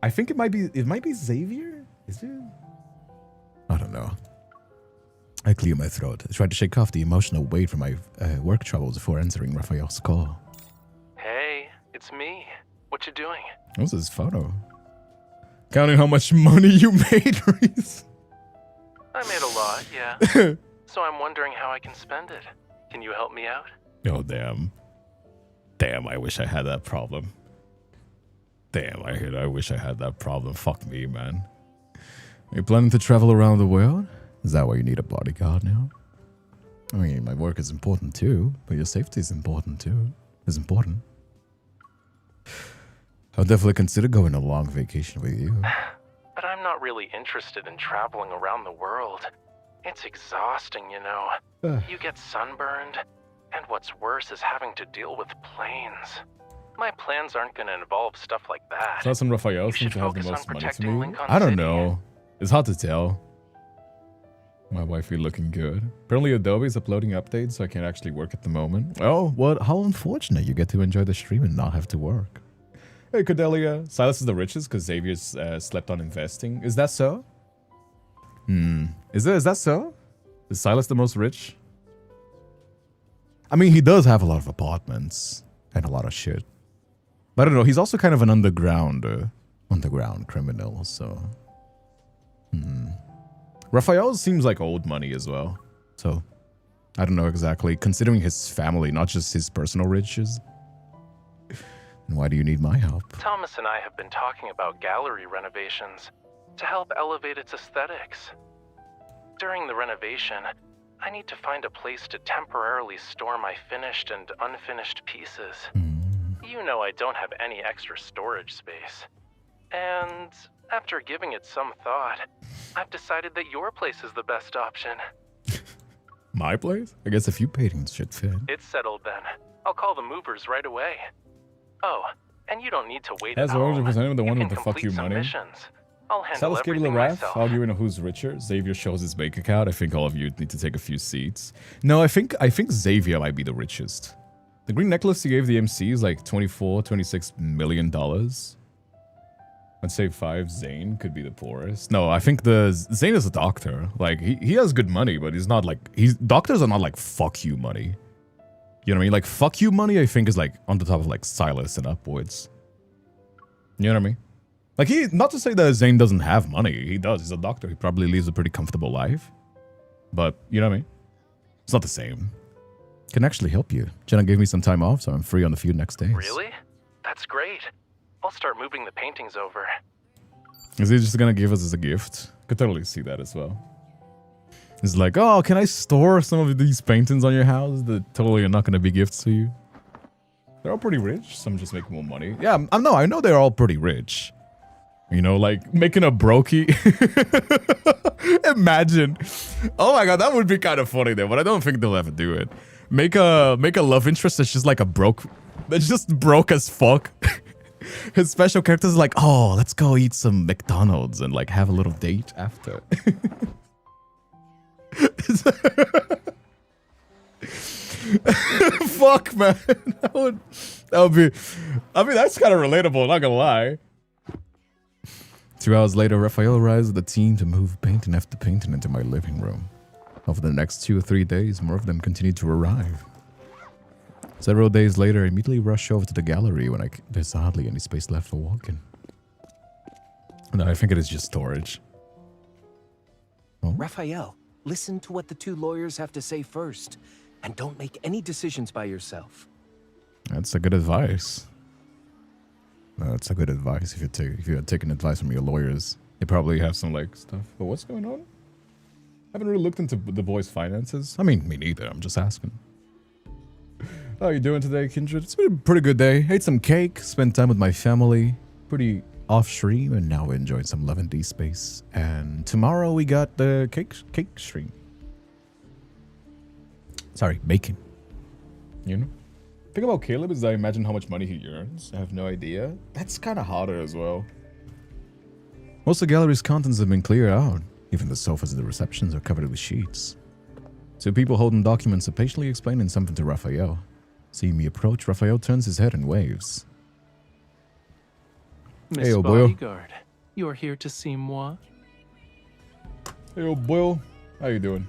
I think it might be Xavier? Is it? I don't know. I clear my throat. I tried to shake off the emotional weight from my work troubles before answering Raphael's call. Hey, it's me. What you doing? What's this photo? Counting how much money you made, Reese. I made a lot, yeah. So I'm wondering how I can spend it. Can you help me out? Oh, damn. Damn, I wish I had that problem. Damn, I wish I had that problem. Fuck me, man. Are you planning to travel around the world? Is that why you need a bodyguard now? I mean, my work is important too, but your safety is important too. It's important. I'll definitely consider going on a long vacation with you. But I'm not really interested in traveling around the world. It's exhausting, you know. You get sunburned, and what's worse is having to deal with planes. My plans aren't going to involve stuff like that. Silas and Raphael seem to have the most money to me. I don't know. It's hard to tell. My wifey looking good. Apparently Adobe is uploading updates, so I can't actually work at the moment. Oh, what? How unfortunate you get to enjoy the stream and not have to work. Hey, Cordelia. Silas is the richest because Xavier's slept on investing. Is that so? Is that so? Is Silas the most rich? I mean, he does have a lot of apartments and a lot of shit. But I don't know. He's also kind of an underground criminal, so... Raphael seems like old money as well. So, I don't know exactly. Considering his family, not just his personal riches. And why do you need my help? Thomas and I have been talking about gallery renovations to help elevate its aesthetics. During the renovation, I need to find a place to temporarily store my finished and unfinished pieces. You know I don't have any extra storage space. And after giving it some thought, I've decided that your place is the best option. My place? I guess a few paintings should fit. It's settled then. I'll call the movers right away. Oh, And you don't need to wait That's at home. 100% the one You with the can fuck you complete some money. missions. I'll handle Salas gave everything the ref, myself. arguing who's richer. Xavier shows his bank account. I think all of you need to take a few seats. No, I think Xavier might be the richest. The green necklace he gave the MC is like $26 million. I'd say 5. Zane could be the poorest. No, I think Zane is a doctor. Like he has good money, but he's not like doctors are not like fuck you money. You know what I mean? Like fuck you money I think is like on the top of like Silas and upwards. You know what I mean? Like not to say that Zane doesn't have money. He does. He's a doctor. He probably lives a pretty comfortable life. But you know what I mean? It's not the same. Can actually help you. Jenna gave me some time off, so I'm free on a few next days. Really? That's great. I'll start moving the paintings over. Is he just gonna give us as a gift? Could totally see that as well. It's like, oh, can I store some of these paintings on your house that totally are not gonna be gifts to you? They're all pretty rich. Some just make more money. Yeah, I know they're all pretty rich. You know, like making a brokey. Imagine. Oh my god, that would be kind of funny though, but I don't think they'll ever do it. Make a love interest that's just like that's just broke as fuck. His special character is like, oh, let's go eat some McDonald's and like have a little date after. Fuck, man. That would be. I mean, that's kind of relatable. Not gonna lie. 2 hours later, Raphael arrives with the team to move painting after painting into my living room. Over the next 2 or 3 days, more of them continued to arrive. Several days later, I immediately rush over to the gallery when there's hardly any space left for walking. No, I think it is just storage. Oh? Raphael, listen to what the 2 lawyers have to say first, and don't make any decisions by yourself. That's a good advice. That's a good advice. If you had taken advice from your lawyers, they probably have some like stuff. But what's going on? I haven't really looked into the boys' finances. I mean, me neither. I'm just asking. How are you doing today, Kindred? It's been a pretty good day. Ate some cake, spent time with my family. Pretty off stream, and now we're enjoying some Love and Deepspace. And tomorrow we got the cake stream. Sorry, bacon. You know? Thing about Caleb is I imagine how much money he earns. I have no idea. That's kind of harder as well. Most of the gallery's contents have been cleared out. Even the sofas at the receptions are covered with sheets. 2 people holding documents are patiently explaining something to Raphael. Seeing me approach, Raphael turns his head and waves. Miss Hey, old boy. Bodyguard, you are here to see moi? Hey, old boy. How you doing?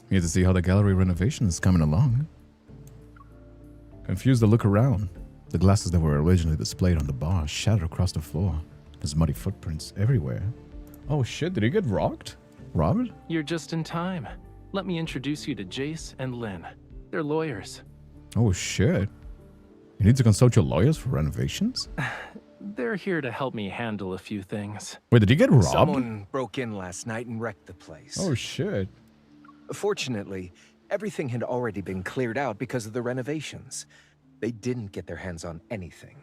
Here to see how the gallery renovation is coming along. Confused to look around. The glasses that were originally displayed on the bar shattered across the floor. There's muddy footprints everywhere. Oh shit, did he get robbed? Robbed? You're just in time. Let me introduce you to Jace and Lynn. They're lawyers. Oh shit. You need to consult your lawyers for renovations? They're here to help me handle a few things. Wait, did he get robbed? Someone broke in last night and wrecked the place. Oh shit. Fortunately, everything had already been cleared out because of the renovations. They didn't get their hands on anything.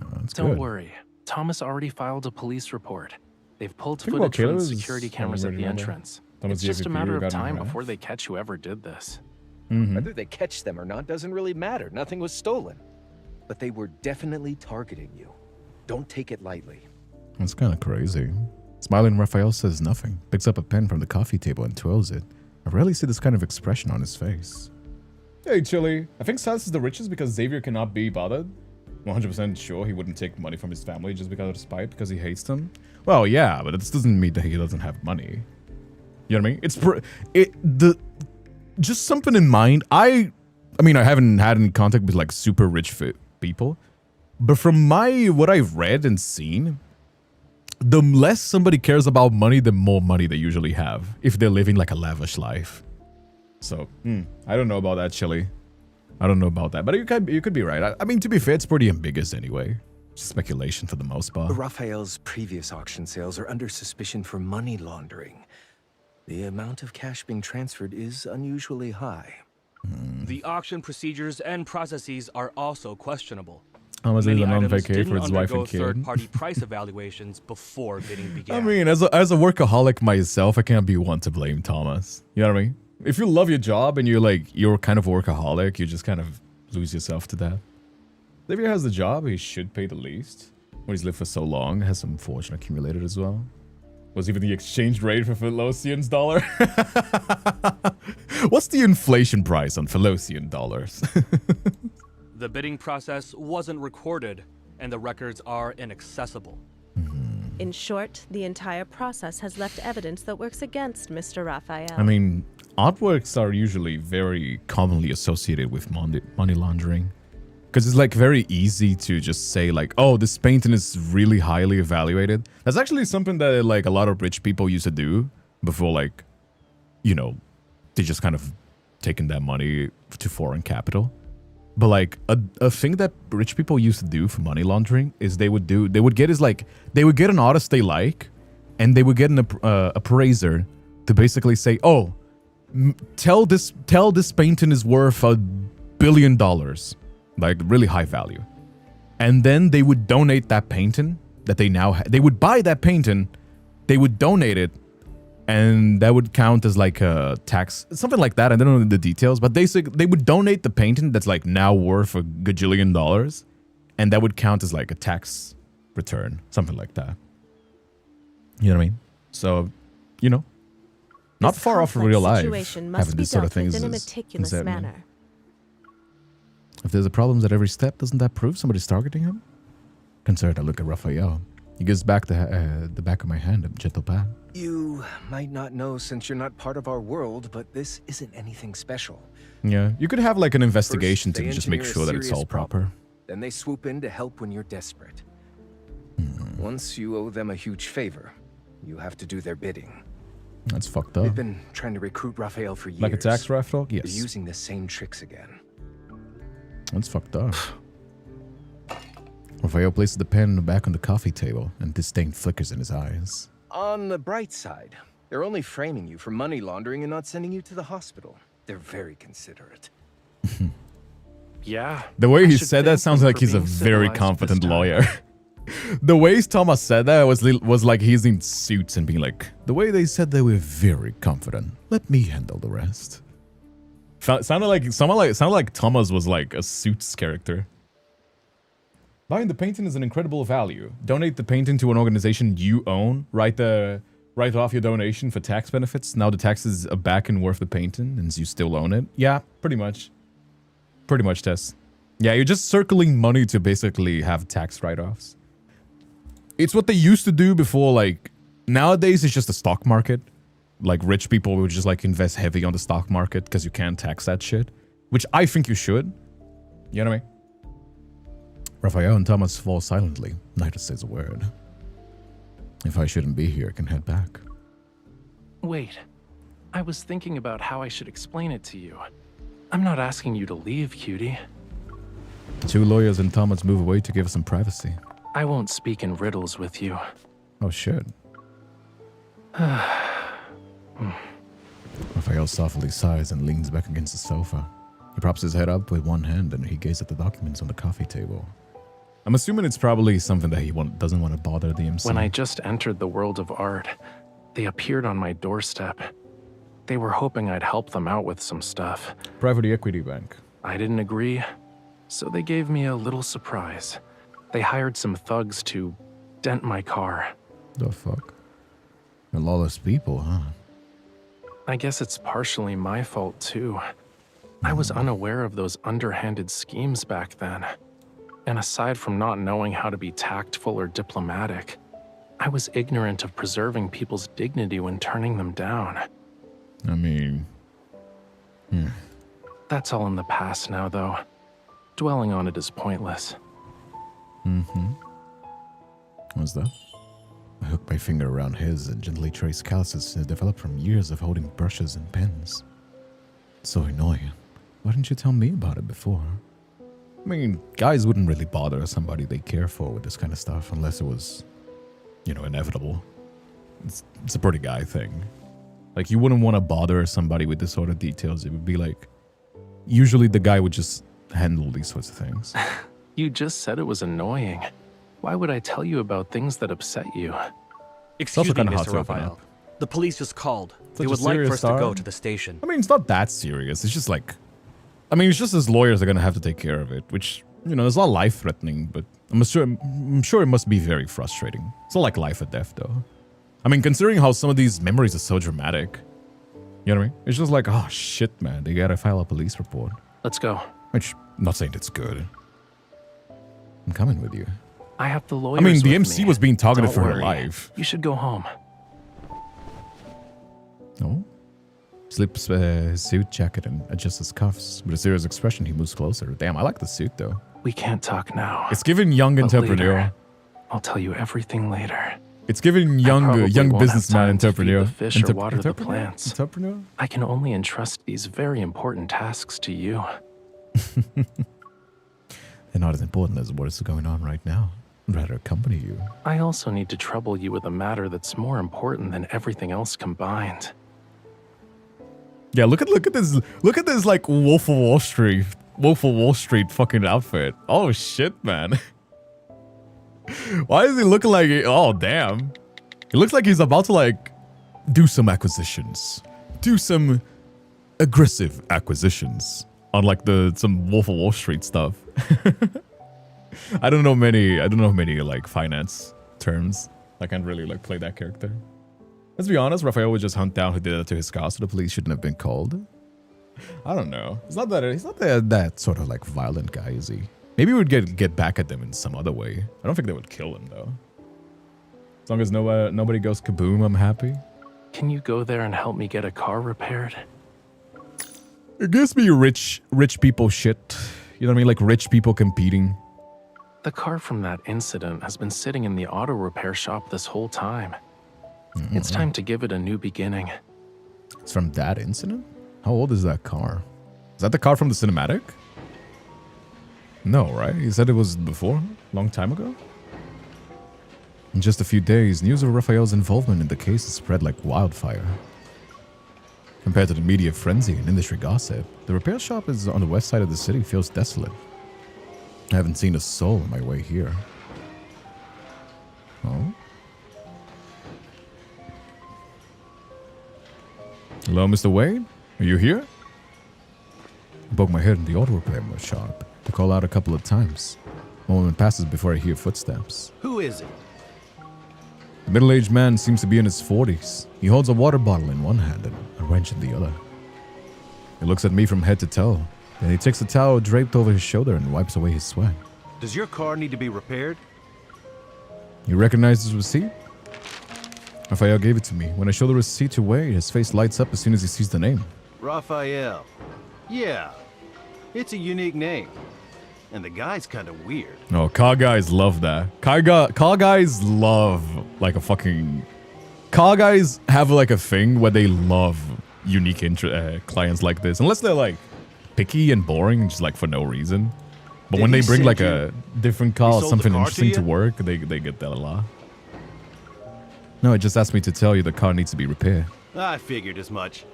Oh, that's Don't good. worry. Thomas already filed a police report. They've pulled Think about footage from the Caleb's security cameras at the already entrance. Thomas It's just a JVP matter of got in time half. before they catch whoever did this. Mm-hmm. Whether they catch them or not doesn't really matter. Nothing was stolen. But they were definitely targeting you. Don't take it lightly. That's kind of crazy. Smiling, Raphael says nothing, picks up a pen from the coffee table and twirls it. I rarely see this kind of expression on his face. Hey, Chili. I think Silas is the richest because Xavier cannot be bothered. 100% sure he wouldn't take money from his family just because of spite, because he hates them. Well, yeah, but it doesn't mean that he doesn't have money. You know what I mean? Just something in mind. I mean, I haven't had any contact with like super rich people, but from what I've read and seen, the less somebody cares about money, the more money they usually have if they're living like a lavish life. So, I don't know about that, Chili. I don't know about that, but you could be right. I mean, to be fair, it's pretty ambiguous anyway. Speculation for the most part. Raphael's previous auction sales are under suspicion for money laundering. The amount of cash being transferred is unusually high. The auction procedures and processes are also questionable. Thomas is Many on items vacay didn't for his wife undergo and kid. third-party price evaluations before bidding began. I mean, as a workaholic myself, I can't be one to blame Thomas. You know what I mean? If you love your job and you're kind of a workaholic, you just kind of lose yourself to that. Xavier has the job, he should pay the least. When he's lived for so long, has some fortune accumulated as well. Was even the exchange rate for Felosian's dollar? What's the inflation price on Felosian dollars? The bidding process wasn't recorded, and the records are inaccessible. In short, the entire process has left evidence that works against Mr. Raphael. I mean, artworks are usually very commonly associated with money laundering. Because it's like very easy to just say like, oh, this painting is really highly evaluated. That's actually something that like a lot of rich people used to do before, like, you know, they just kind of taken that money to foreign capital. But like a thing that rich people used to do for money laundering is they would get an artist they like, and they would get an appraiser to basically say, oh, tell this painting is worth $1 billion, like really high value, and then they would donate that painting that they would buy that painting, they would donate it, and that would count as like a tax, something like that. I don't know the details, but they would donate the painting that's like now worth $1 gajillion, and that would count as like a tax return, something like that. You know what I mean? So, you know, not This far off from complex real life, situation must having be these sort of dealt with things in a is meticulous unsettling. manner. If there's a problems at every step, doesn't that prove somebody's targeting him? Concerned, I look at Raphael. He gives back the back of my hand a gentle pat. You might not know since you're not part of our world, but this isn't anything special. Yeah, you could have like an investigation First, they to just make engineer a sure that it's serious all problem. proper. Then they swoop in to help when you're desperate. Once you owe them a huge favor, you have to do their bidding. That's fucked up. They've been trying to recruit Raphael for years. Like a tax raffle? They're Yes. using the same tricks again. That's fucked up. Raphael places the pen back on the coffee table, and disdain flickers in his eyes. On the bright side, they're only framing you for money laundering and not sending you to the hospital. They're very considerate. Yeah. The way I he should said that thank sounds them like for he's a being very civilized competent this time. lawyer. The way Thomas said that was like he's in suits and being like, the way they said they were very confident. Let me handle the rest. Sounded like Thomas was like a Suits character. Buying the painting is an incredible value. Donate the painting to an organization you own. Write off your donation for tax benefits. Now the taxes are back and worth the painting, and you still own it. Yeah, pretty much. Pretty much, Tess. Yeah, you're just circling money to basically have tax write-offs. It's what they used to do before, like, nowadays it's just the stock market. Like, rich people would just, like, invest heavy on the stock market because you can't tax that shit. Which I think you should. You know what I mean? Raphael and Thomas fall silently. Neither says a word. If I shouldn't be here, I can head back. Wait. I was thinking about how I should explain it to you. I'm not asking you to leave, cutie. Two lawyers and Thomas move away to give us some privacy. I won't speak in riddles with you. Oh, shit. Raphael softly sighs and leans back against the sofa. He props his head up with one hand and he gazes at the documents on the coffee table. I'm assuming it's probably something that he doesn't want to bother the MC. When I just entered the world of art, they appeared on my doorstep. They were hoping I'd help them out with some stuff. Private equity bank. I didn't agree, so they gave me a little surprise. They hired some thugs to dent my car. The fuck? They're lawless people, huh? I guess it's partially my fault, too. I was unaware of those underhanded schemes back then. And aside from not knowing how to be tactful or diplomatic, I was ignorant of preserving people's dignity when turning them down. I mean... That's all in the past now, though. Dwelling on it is pointless. What's that? I hook my finger around his and gently trace calluses that developed from years of holding brushes and pens. It's so annoying. Why didn't you tell me about it before? I mean, guys wouldn't really bother somebody they care for with this kind of stuff unless it was, you know, inevitable. It's a pretty guy thing. Like, you wouldn't want to bother somebody with this sort of details. It would be like, usually the guy would just handle these sorts of things. You just said it was annoying. Why would I tell you about things that upset you? Excuse me, kinda hot Mr. to open Raphael. up. The police just called. Such They a would like serious for us to go star? to the station. I mean, it's not that serious. It's just like, I mean, it's just his lawyers are going to have to take care of it, which You know, it's not life-threatening, but I'm sure it must be very frustrating. It's not like life or death, though. I mean, considering how some of these memories are so dramatic, you know what I mean? It's just like, oh shit, man, they gotta file a police report. Let's go. Which, I'm not saying it's good. I'm coming with you. I have the lawyers I mean, the with MC me. was being targeted Don't for her worry. life. You should go home. No? Slips his suit jacket and adjusts his cuffs. With a serious expression, he moves closer. Damn, I like the suit, though. We can't talk now. It's giving young But entrepreneur. later. I'll tell you everything later. It's giving I young probably young won't have businessman time to feed entrepreneur. the fish or water the plants. Entrepreneur? I can only entrust these very important tasks to you. They're not as important as what is going on right now. I'd rather accompany you. I also need to trouble you with a matter that's more important than everything else combined. Yeah, look at this like Wolf of Wall Street fucking outfit. Oh shit, man. Why is he looking like oh damn. He looks like he's about to like do some acquisitions. Do some aggressive acquisitions on like some Wolf of Wall Street stuff. I don't know many like finance terms. I can't really like play that character. Let's be honest, Raphael would just hunt down who did that to his car, so the police shouldn't have been called. I don't know. He's not that sort of like violent guy, is he? Maybe we would get back at them in some other way. I don't think they would kill him though. As long as nobody goes kaboom, I'm happy. Can you go there and help me get a car repaired? It gives me rich people shit. You know what I mean? Like rich people competing. The car from that incident has been sitting in the auto repair shop this whole time. It's time to give it a new beginning. It's from that incident? How old is that car? Is that the car from the cinematic? No, right? You said it was before? Long time ago? In just a few days, news of Raphael's involvement in the case has spread like wildfire. Compared to the media frenzy and industry gossip, the repair shop is on the west side of the city feels desolate. I haven't seen a soul on my way here. Oh? Hello, Mr. Wade? Are you here? I poke my head in the auto repair shop to call out a couple of times. A moment passes before I hear footsteps. Who is it? The middle-aged man seems to be in his 40s. He holds a water bottle in one hand and a wrench in the other. He looks at me from head to toe. Then he takes a towel draped over his shoulder and wipes away his sweat. Does your car need to be repaired? You recognize his receipt? Raphael gave it to me. When I show the receipt to Wade, his face lights up as soon as he sees the name. Raphael. Yeah. It's a unique name. And the guy's kind of weird. Oh, car guys love that. Car guys love like a fucking... Car guys have like a thing where they love unique clients like this. Unless they're like picky and boring, just like for no reason. But when they bring like a different car or something interesting to work, they get that a lot. No, it just asked me to tell you the car needs to be repaired. I figured as much.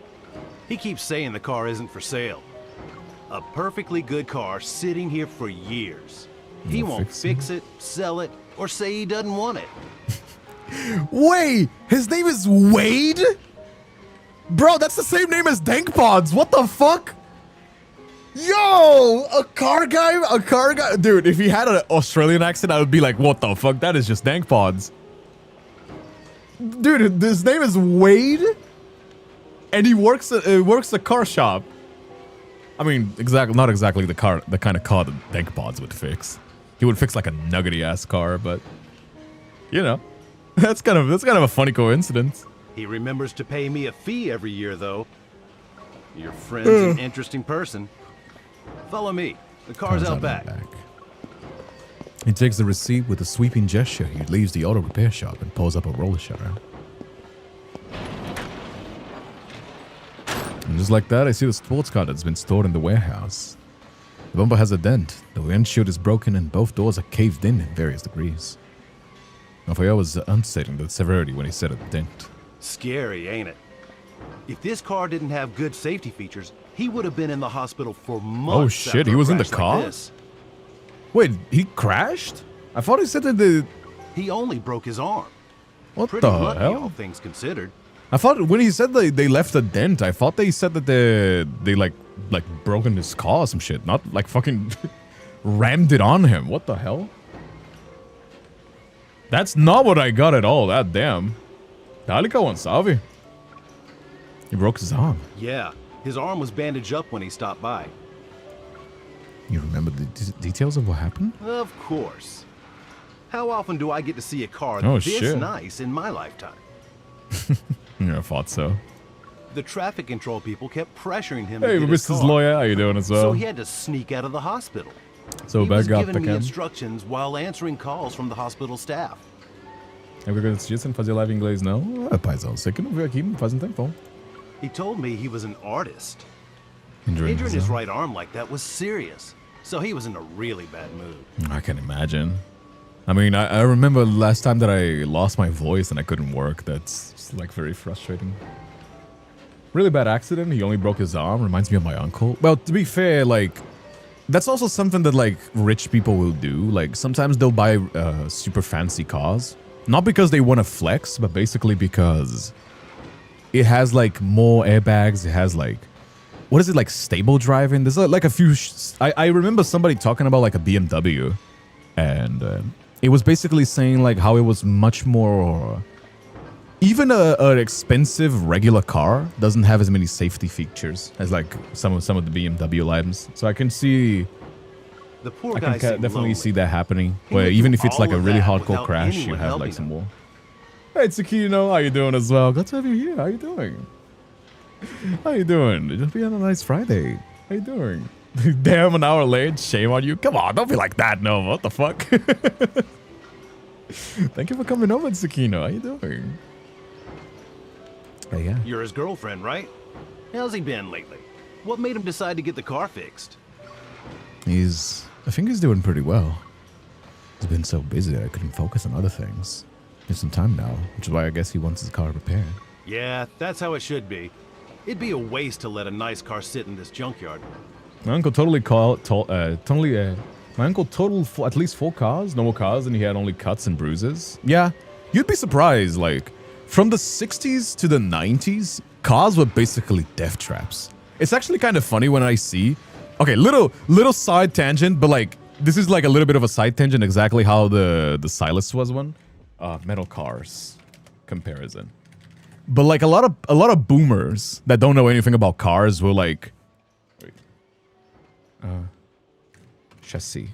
He keeps saying the car isn't for sale. A perfectly good car sitting here for years. He won't fix it, sell it, or say he doesn't want it. Wait, his name is Wade? Bro, that's the same name as Dankpods. What the fuck? Yo, a car guy. Dude, if he had an Australian accent, I would be like, what the fuck? That is just Dankpods. Dude, his name is Wade, and he works a car shop. I mean, not exactly the kind of car that Dankpods would fix. He would fix like a nuggety ass car, but you know, that's kind of a funny coincidence. He remembers to pay me a fee every year, though. Your friend's an interesting person. Follow me. The car's out back. He takes the receipt with a sweeping gesture. He leaves the auto repair shop and pulls up a roller shutter. And just like that, I see the sports car that's been stored in the warehouse. The bumper has a dent. The windshield is broken and both doors are caved in various degrees. Raphael was understating the severity when he said a dent. Scary, ain't it? If this car didn't have good safety features, he would have been in the hospital for months. Oh shit, he was in the car? Like this. Wait, he crashed? I thought he said that He only broke his arm. What Pretty the lucky, hell? all things considered. I thought when he said they left a dent, I thought they said that they like broken his car or some shit. Not like fucking rammed it on him. What the hell? That's not what I got at all. That damn. Dalika won't salve. He broke his arm. Yeah, his arm was bandaged up when he stopped by. You remember the details of what happened? Of course. How often do I get to see a car Oh, this shit. nice in my lifetime? Yeah, I thought so. The traffic control people kept pressuring him to Hey, get his Mrs. car, Lawyer, how you doing as well? so he had to sneak out of the hospital. So He was back up giving me again. instructions while answering calls from the hospital staff. É porque eu disse fazer live em inglês, não? Ah, paizão, você que não veio aqui faz um tempão. He told me he was an artist. Injuring Injuring his himself. right arm like that was serious, so he was in a really bad mood. I can imagine. I mean, I remember last time that I lost my voice and I couldn't work. That's like very frustrating. Really bad accident. He only broke his arm. Reminds me of my uncle. Well, to be fair, like, that's also something that like rich people will do. Like sometimes they'll buy super fancy cars. Not because they want to flex, but basically because it has like more airbags. It has like, what is it, like stable driving? There's like a few. I remember somebody talking about like a BMW, and it was basically saying like how it was much more. Even an expensive regular car doesn't have as many safety features as like some of the BMW items. So I can see. The poor I guy can seemed definitely lonely. see that happening. He Where went even through if it's like all a of really that hardcore without crash, you anyone have helping like some him. more. Hey, Tsukino, how you doing as well? Glad to have you here. How you doing? How you doing? Just be on a nice Friday. How you doing? Damn, an hour late. Shame on you. Come on, don't be like that, no. What the fuck? Thank you for coming over, Tsukino. How you doing? Hey, yeah. You're his girlfriend, right? How's he been lately? What made him decide to get the car fixed? I think he's doing pretty well. He's been so busy that I couldn't focus on other things. There's some time now, which is why I guess he wants his car repaired. Yeah, that's how it should be. It'd be a waste to let a nice car sit in this junkyard. My uncle my uncle totaled at least 4 cars, normal cars, and he had only cuts and bruises. Yeah, you'd be surprised. Like, from the 60s to the 90s, cars were basically death traps. It's actually kind of funny when I see. Okay, little side tangent, but like this is like a little bit of a side tangent. Exactly how the Silas was one, metal cars comparison. But like a lot of boomers that don't know anything about cars will like. Chassis.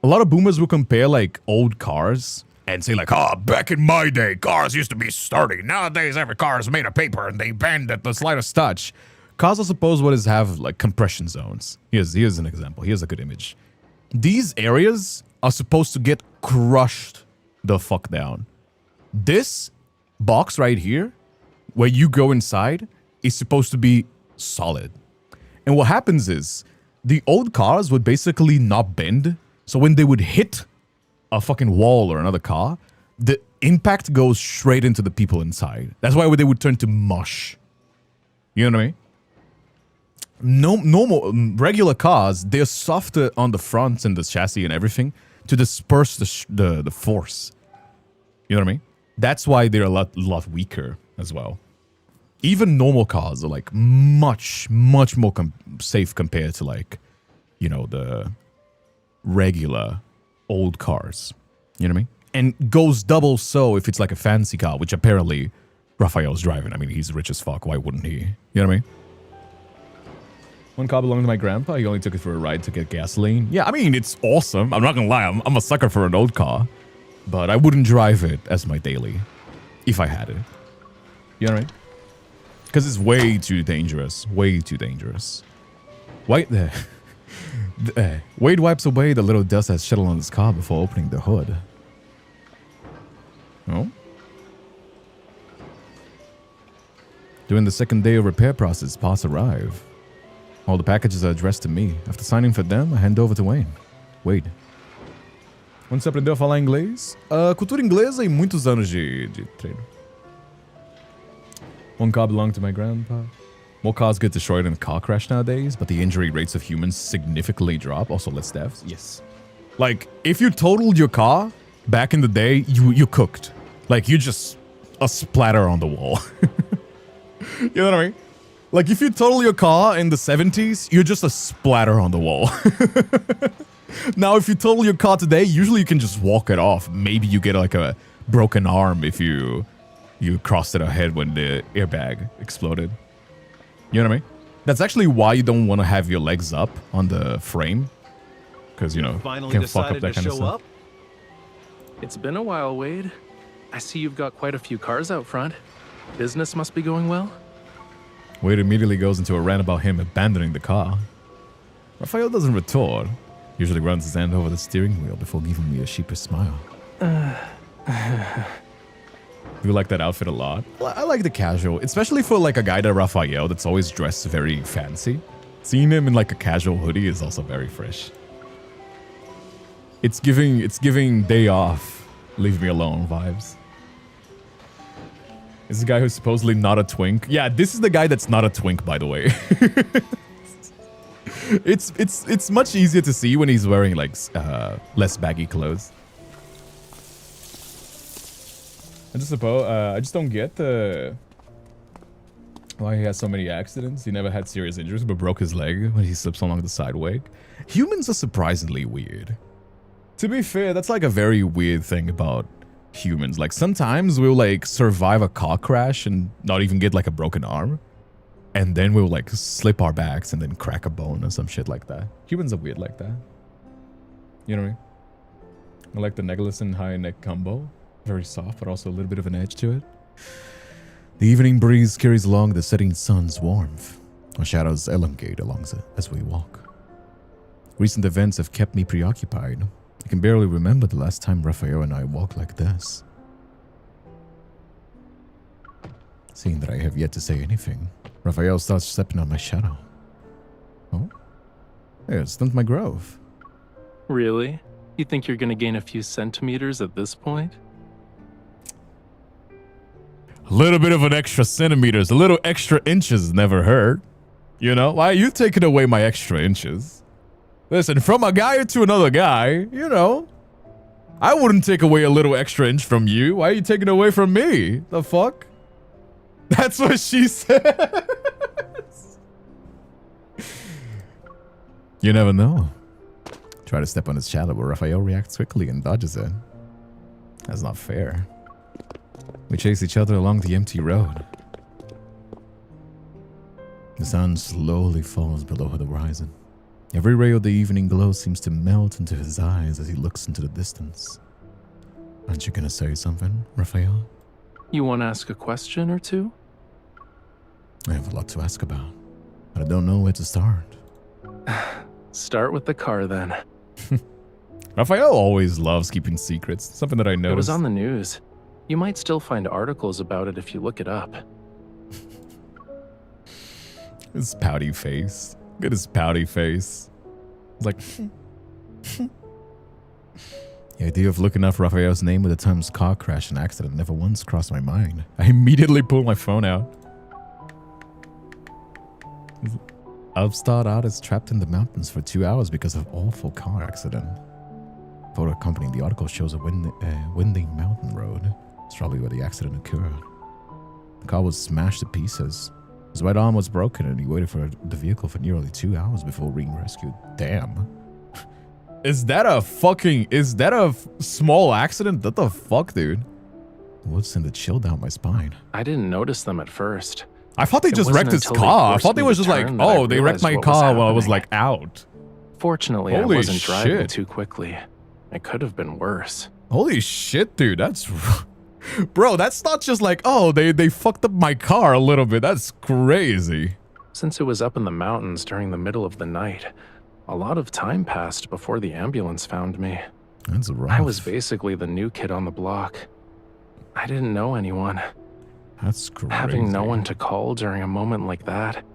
A lot of boomers will compare like old cars and say like, oh, back in my day, cars used to be sturdy. Nowadays, every car is made of paper and they bend at the slightest touch. Cars are supposed to have like compression zones. Here's an example. Here's a good image. These areas are supposed to get crushed the fuck down. This box right here, where you go inside, is supposed to be solid. And what happens is, the old cars would basically not bend. So when they would hit a fucking wall or another car, the impact goes straight into the people inside. That's why they would turn to mush. You know what I mean? Normal, regular cars, they're softer on the front and the chassis and everything to disperse the force. You know what I mean? That's why they're a lot weaker as well. Even normal cars are like much more safe compared to like, you know, the regular old cars. You know what I mean? And goes double so if it's like a fancy car, which apparently Raphael's driving. I mean, he's rich as fuck. Why wouldn't he? You know what I mean? One car belonged to my grandpa. He only took it for a ride to get gasoline. Yeah, I mean, it's awesome. I'm not gonna lie. I'm a sucker for an old car. But I wouldn't drive it as my daily if I had it. You know what I mean? Because it's way too dangerous. Way too dangerous. Wait there. Wade wipes away the little dust that's settled on his car before opening the hood. Oh? During the second day of repair process, parts arrive. All the packages are addressed to me. After signing for them, I hand over to Wade. Onde você aprendeu a falar inglês? Cultura inglesa e muitos anos de treino. One car belonged to my grandpa. More cars get destroyed in a car crash nowadays, but the injury rates of humans significantly drop. Also less deaths. Yes. Like, if you totaled your car back in the day, you cooked. Like, you just a splatter on the wall. You know what I mean? Like, if you total your car in the 70s, you're just a splatter on the wall. Now, if you total your car today, usually you can just walk it off. Maybe you get like a broken arm if you crossed it ahead when the airbag exploded. You know what I mean? That's actually why you don't want to have your legs up on the frame. Because, you know, Finally can fuck up decided that to kind of show stuff. up? It's been a while, Wade. I see you've got quite a few cars out front. Business must be going well? Wade immediately goes into a rant about him abandoning the car. Raphael doesn't retort. Usually runs his hand over the steering wheel before giving me a sheepish smile. You like that outfit a lot? I like the casual, especially for like a guy like Raphael that's always dressed very fancy. Seeing him in like a casual hoodie is also very fresh. It's giving day off, leave me alone vibes. This is the guy who's supposedly not a twink. Yeah, this is the guy that's not a twink, by the way. It's much easier to see when he's wearing like less baggy clothes. I just don't get why he has so many accidents. He never had serious injuries, but broke his leg when he slips along the sidewalk. Humans are surprisingly weird. To be fair, that's like a very weird thing about humans. Like sometimes we'll like survive a car crash and not even get like a broken arm. And then we'll like slip our backs and then crack a bone or some shit like that. Humans are weird like that. You know what I mean? I like the necklace and high neck combo. Very soft, but also a little bit of an edge to it. The evening breeze carries along the setting sun's warmth. Our shadows elongate as we walk. Recent events have kept me preoccupied. I can barely remember the last time Raphael and I walked like this. Seeing that I have yet to say anything, Raphael starts stepping on my shadow. Oh? Hey, it stunts my growth. Really? You think you're gonna gain a few centimeters at this point? A little bit of an extra centimeters, a little extra inches never hurt. You know, why are you taking away my extra inches? Listen, from a guy to another guy, you know, I wouldn't take away a little extra inch from you. Why are you taking away from me? The fuck? That's what she says. You never know. Try to step on his shadow, but Raphael reacts quickly and dodges it. That's not fair. We chase each other along the empty road. The sun slowly falls below the horizon. Every ray of the evening glow seems to melt into his eyes as he looks into the distance. Aren't you gonna say something, Raphael? You want to ask a question or two? I have a lot to ask about, but I don't know where to start. Start with the car then. Raphael always loves keeping secrets, something that I noticed. It was on the news. You might still find articles about it if you look it up. His pouty face. Look at his pouty face. It's like... The idea of looking up Raphael's name with the time's car crash and accident never once crossed my mind. I immediately pulled my phone out. Upstart artist trapped in the mountains for 2 hours because of awful car accident. Photo accompanying the article shows a winding mountain road. It's probably where the accident occurred. The car was smashed to pieces. His right arm was broken and he waited for the vehicle for nearly 2 hours before being rescued. Damn. Is that a small accident? What the fuck, dude? The woods sent a chill down my spine. I didn't notice them at first. I thought they just wrecked his car. I thought they was just like, oh, they wrecked my car while I was like out. Fortunately, I wasn't driving too quickly. It could have been worse. Holy shit, dude. That's... Bro, that's not just like, oh, they fucked up my car a little bit. That's crazy. Since it was up in the mountains during the middle of the night, a lot of time passed before the ambulance found me. That's rough. I was basically the new kid on the block. I didn't know anyone. That's crazy. Having no one to call during a moment like that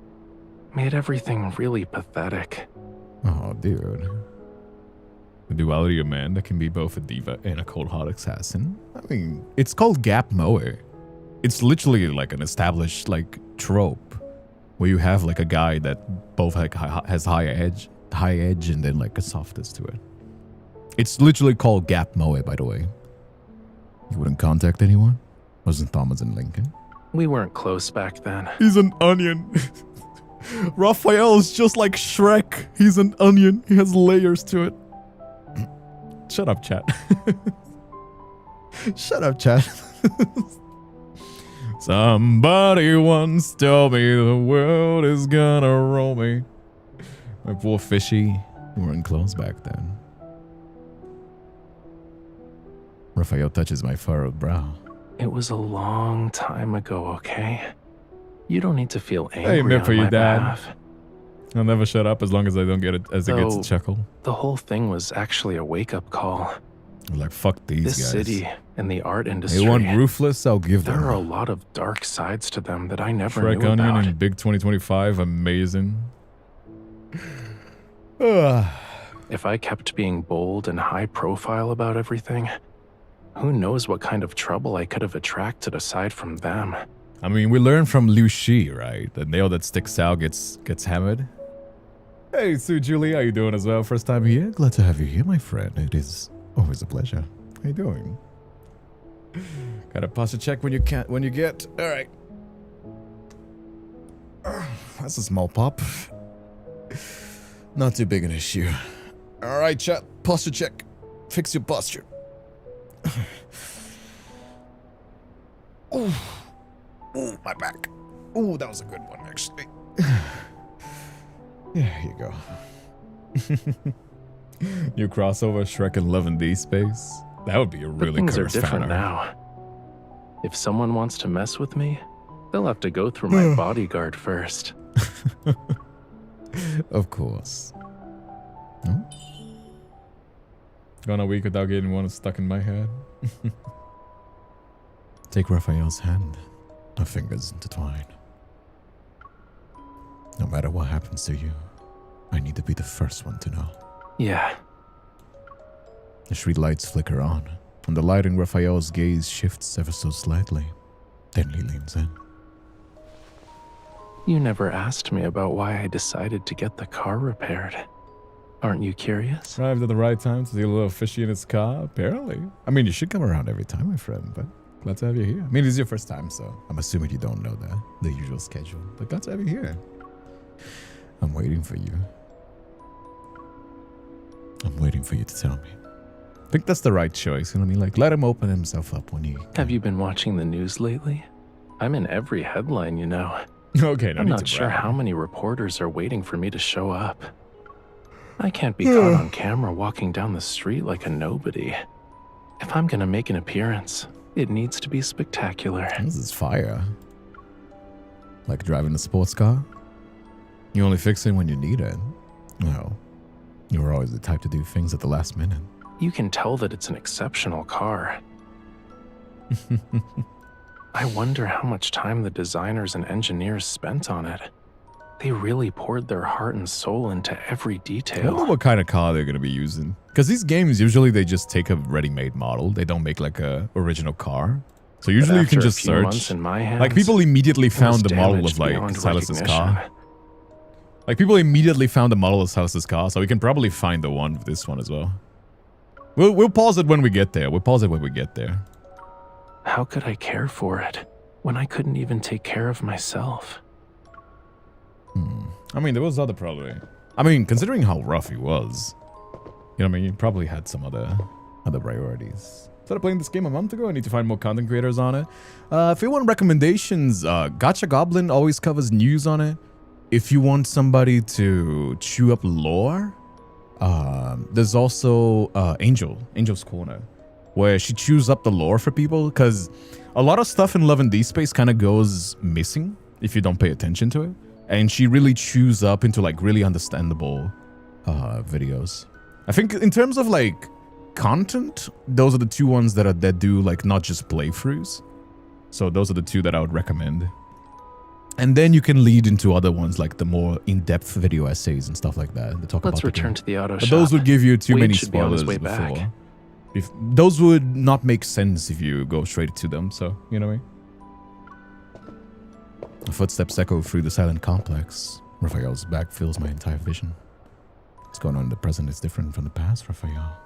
made everything really pathetic. Oh, dude. The duality of man that can be both a diva and a cold-hearted assassin. I mean, it's called Gap Moe. It's literally like an established like trope where you have like a guy that both like has high edge and then like a softness to it. It's literally called Gap Moe, by the way. You wouldn't contact anyone? Wasn't Thomas and Lincoln? We weren't close back then. He's an onion. Raphael is just like Shrek. He's an onion. He has layers to it. Shut up, chat. Shut up, chat. Somebody once told me the world is gonna roll me. My poor fishy. We weren't close back then. Raphael touches my furrowed brow. It was a long time ago, okay? You don't need to feel angry Hey, meant for on you, my Dad. behalf. I'll never shut up as long as I don't get it as it gets a Though, chuckle. The whole thing was actually a wake-up call. I'm like, fuck these This guys. city and the art industry. They want ruthless, I'll give them. There are a lot of dark sides to them that I never Shrek knew Onion about. and Big 2025, amazing. Ugh. If I kept being bold and high profile about everything, who knows what kind of trouble I could have attracted aside from them. I mean, we learned from Liu Shi, right? The nail that sticks out gets hammered. Hey, Sue Julie, how you doing as well? First time here? Glad to have you here, my friend. It is always a pleasure. How you doing? Gotta posture check when you get. All right. That's a small pop. Not too big an issue. All right, chat. Posture check. Fix your posture. Ooh. Ooh, my back. Ooh, that was a good one, actually. Yeah, here you go. New crossover, Shrek and Love and Deepspace. That would be a really Things are cursed different banner. now. If someone wants to mess with me, they'll have to go through my bodyguard first. Of course. Hmm? Gone a week without getting one stuck in my head. Take Raphael's hand. Our fingers intertwine. No matter what happens to you, I need to be the first one to know. Yeah, The street lights flicker on, and the light in Raphael's gaze shifts ever so slightly. Then he leans in. you never asked me about why I decided to get the car repaired. Aren't you curious? Arrived at the right time to see a little fishy in his car, apparently. I mean, you should come around every time, my friend, but glad to have you here. I mean, it's your first time, so I'm assuming you don't know the usual schedule, but glad to have you here. I'm waiting for you. I'm waiting for you to tell me. I think that's the right choice, you know what I mean? Like, let him open himself up when he... Have you been watching the news lately? I'm in every headline, you know. Okay, no I'm need not to sure brag. how many reporters are waiting for me to show up. I can't be caught on camera walking down the street like a nobody. If I'm gonna make an appearance, it needs to be spectacular. This is fire. Like driving a sports car? You only fix it when you need it. Well, you were always the type to do things at the last minute. You can tell that it's an exceptional car. I wonder how much time the designers and engineers spent on it. They really poured their heart and soul into every I don't know detail. what kind of car they're going to be using. Because these games, usually they just take a ready-made model. They don't make like a original car. So But usually you can after a just few months search. in my hands, Like people immediately it was found the model damaged of like beyond Silas's recognition. car. Like people immediately found the model of Silas's car. So we can probably find the one with this one as well. We'll pause it when we get there. We'll pause it when we get there. How could I care for it when I couldn't even take care of myself? I mean, there was other probably. I mean, considering how rough he was, you know what I mean? He probably had some other priorities. Started playing this game a month ago. I need to find more content creators on it. If you want recommendations, Gotcha Goblin always covers news on it. If you want somebody to chew up lore, there's also Angel's Corner, where she chews up the lore for people, because a lot of stuff in Love and Deepspace kind of goes missing if you don't pay attention to it. And she really chews up into like really understandable videos. I think in terms of like content, those are the two ones that do like not just playthroughs. So those are the two that I would recommend. And then you can lead into other ones like the more in-depth video essays and stuff like that. They talk Let's about return to the auto but shop. those would give you too Wade many should be on his spoilers way before. back. If those would not make sense if you go straight to them, so you know what I mean? Footsteps echo through the silent complex. Raphael's back fills my entire vision. What's going on in the present is different from the past, Raphael.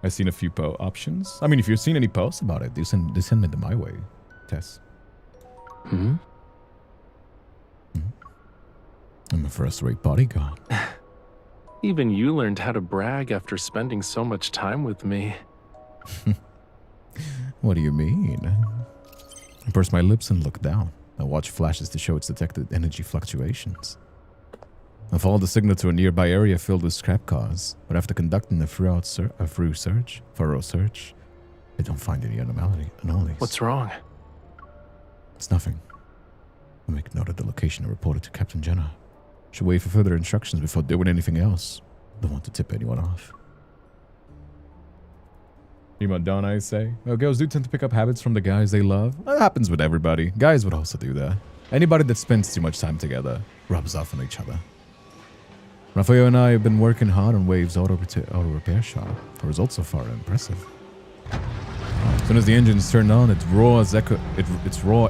I've seen a few options. I mean, if you've seen any posts about it, do send them my way, Tess. Hmm? I'm a first-rate bodyguard. Even you learned how to brag after spending so much time with me. What do you mean? I purse my lips and look down. I watch flashes to show its detected energy fluctuations. I follow the signal to a nearby area filled with scrap cars, but after conducting a thorough search, I don't find any anomalies. What's wrong? It's nothing. I make note of the location and report it to Captain Jenna. Should wait for further instructions before doing anything else. Don't want to tip anyone off. Prima donna, I say. Well, girls do tend to pick up habits from the guys they love. That happens with everybody. Guys would also do that. Anybody that spends too much time together rubs off on each other. Raphael and I have been working hard on Wave's auto repair shop. The results so far are impressive. As soon as the engine's turned on, its raw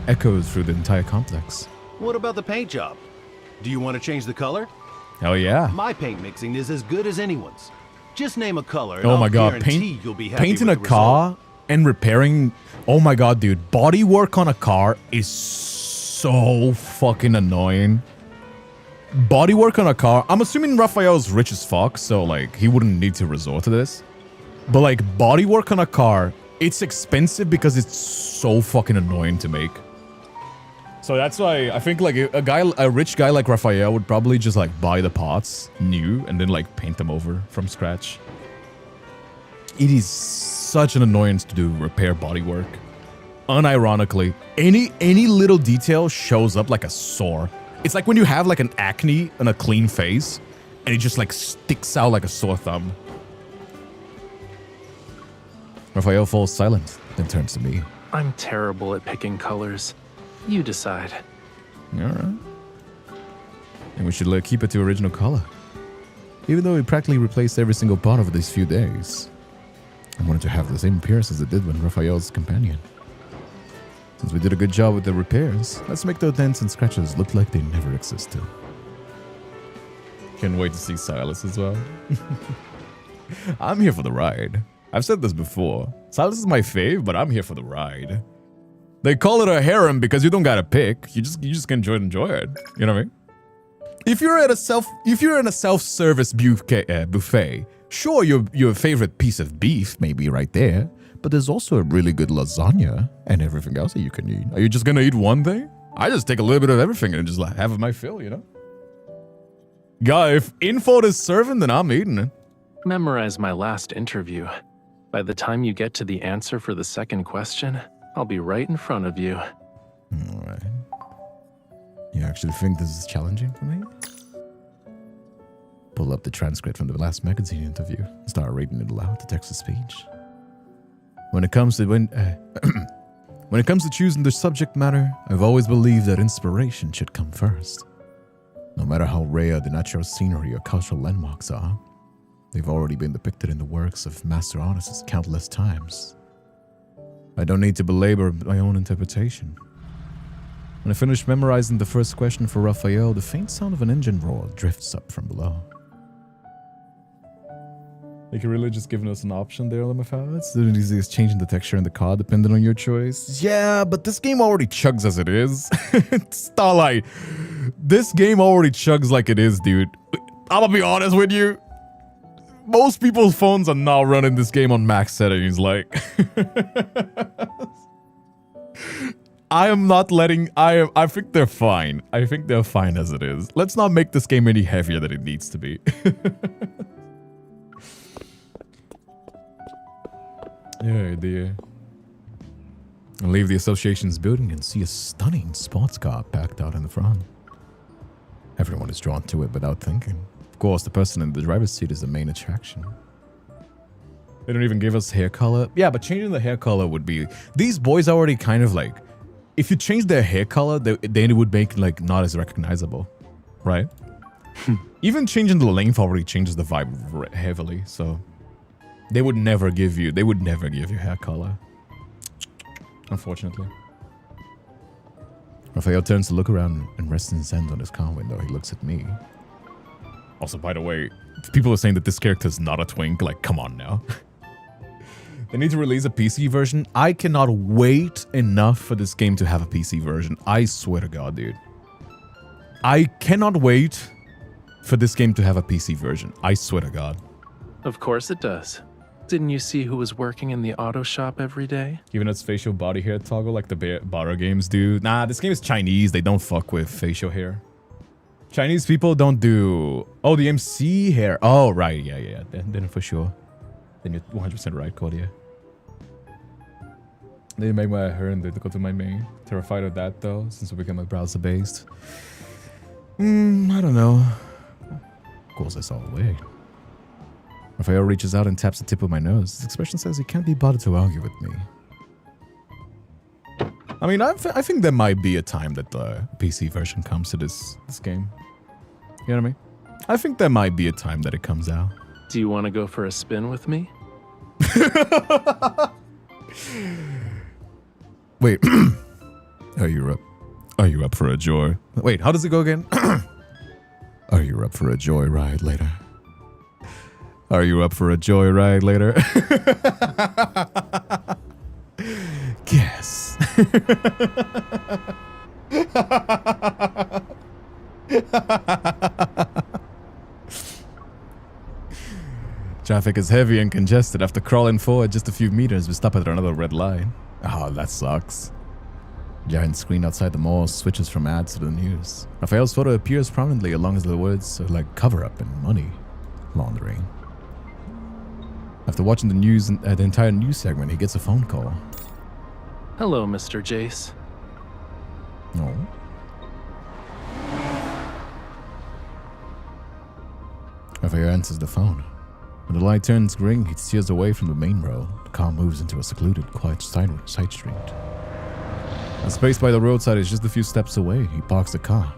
echoes through the entire complex. What about the paint job? Do you want to change the color? Hell yeah. My paint mixing is as good as anyone's. Just name a color and Oh I'll my god, guarantee you'll be happy painting with a the car result. and repairing. Oh my god, dude. Body work on a car is so fucking annoying. Body work on a car. I'm assuming Raphael's rich as fuck, so like he wouldn't need to resort to this. But like body work on a car, it's expensive because it's so fucking annoying to make. So that's why I think like a rich guy like Raphael would probably just like buy the parts new and then like paint them over from scratch. It is such an annoyance to do repair body work. Unironically, any little detail shows up like a sore. It's like when you have like an acne on a clean face and it just like sticks out like a sore thumb. Raphael falls silent, then turns to me. I'm terrible at picking colors. You decide. Alright. And we should keep it to original color. Even though we practically replaced every single part over these few days. I wanted to have the same appearance as it did when Raphael's companion. Since we did a good job with the repairs, let's make the dents and scratches look like they never existed. Can't wait to see Silas as well. I'm here for the ride. I've said this before. Silas is my fave, but I'm here for the ride. They call it a harem because you don't gotta pick. You just can enjoy it. You know what I mean? If you're in a self-service buffet, sure your favorite piece of beef may be right there, but there's also a really good lasagna and everything else that you can eat. Are you just gonna eat one thing? I just take a little bit of everything and just like have my fill, you know? Guy, if info is serving, then I'm eating it. Memorize my last interview. By the time you get to the answer for the second question, I'll be right in front of you. Alright. You actually think this is challenging for me? Pull up the transcript from the last magazine interview and start reading it aloud to text-to-speech. When it comes to when it comes to choosing the subject matter, I've always believed that inspiration should come first. No matter how rare the natural scenery or cultural landmarks are, they've already been depicted in the works of master artists countless times. I don't need to belabor my own interpretation. When I finished memorizing the first question for Raphael, the faint sound of an engine roar drifts up from below. Like you're really just giving us an option there, Lemafau? It's easy as changing the texture in the car depending on your choice. Yeah, but this game already chugs as it is. Starlight, this game already chugs like it is, dude. I'm gonna be honest with you. Most people's phones are not running this game on max settings, like. I think they're fine. I think they're fine as it is. Let's not make this game any heavier than it needs to be. Yeah, dear. I leave the association's building and see a stunning sports car packed out in the front. Everyone is drawn to it without thinking. Of course, the person in the driver's seat is the main attraction. They don't even give us hair color. Yeah, but changing the hair color would be... These boys already kind of like... If you change their hair color, then it would make like not as recognizable. Right? Even changing the length already changes the vibe heavily, so... They would never give you hair color. Unfortunately. Raphael turns to look around and rests his hand on his car window. He looks at me. Also, by the way, people are saying that this character is not a twink. Like, come on now. They need to release a PC version. I cannot wait enough for this game to have a PC version. I swear to God, dude. I cannot wait for this game to have a PC version. I swear to God. Of course it does. Didn't you see who was working in the auto shop every day? Even its facial body hair toggle like the Barra games do. Nah, this game is Chinese. They don't fuck with facial hair. Chinese people don't do... Oh, the MC hair. Oh, right. Yeah. Then for sure. Then you're 100% right, Claudia. They make my hair and they go to my main. Terrified of that, though, since we become a browser-based. I don't know. Of course, I saw a way. Raphael reaches out and taps the tip of my nose. His expression says he can't be bothered to argue with me. I mean, I think there might be a time that the PC version comes to this game. You know what I mean? I think there might be a time that it comes out. Do you want to go for a spin with me? Wait. Are you up for a joy? Wait, how does it go again? Are you up for a joyride later? Are you up for a joyride later? Yes. Traffic is heavy and congested. After crawling forward just a few meters, we stop at another red light. Oh, that sucks. Giant screen outside the mall switches from ads to the news. Raphael's photo appears prominently along with the words like cover-up and money laundering. After watching the news, the entire news segment, he gets a phone call. Hello, Mr. Jace. No. Raphael answers the phone. When the light turns green, he steers away from the main road. The car moves into a secluded, quiet side street. A space by the roadside is just a few steps away. He parks the car.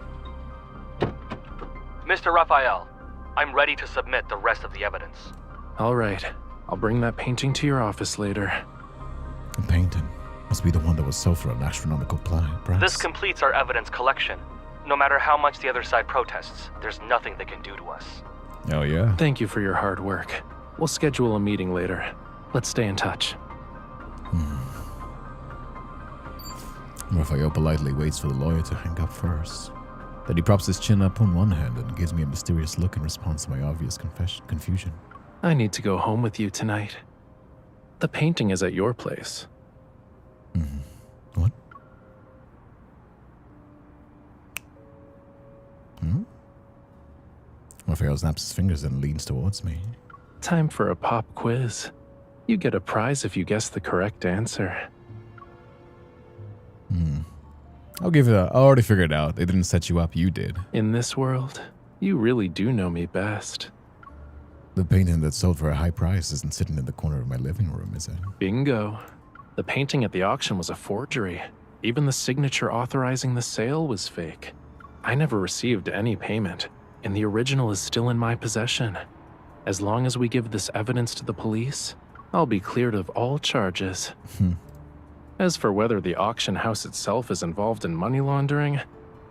Mr. Raphael, I'm ready to submit the rest of the evidence. All right. I'll bring that painting to your office later. The painting must be the one that was sold for an astronomical price. This completes our evidence collection. No matter how much the other side protests, there's nothing they can do to us. Oh, yeah. Thank you for your hard work. We'll schedule a meeting later. Let's stay in touch. Raphael politely waits for the lawyer to hang up first. Then he props his chin up on one hand and gives me a mysterious look in response to my obvious confusion. I need to go home with you tonight. The painting is at your place. What? Raphael snaps his fingers and leans towards me. Time for a pop quiz. You get a prize if you guess the correct answer. I'll give it I already figured it out. They didn't set you up, you did. In this world, you really do know me best. The painting that sold for a high price isn't sitting in the corner of my living room, is it? Bingo. The painting at the auction was a forgery. Even the signature authorizing the sale was fake. I never received any payment, and the original is still in my possession. As long as we give this evidence to the police, I'll be cleared of all charges. As for whether the auction house itself is involved in money laundering,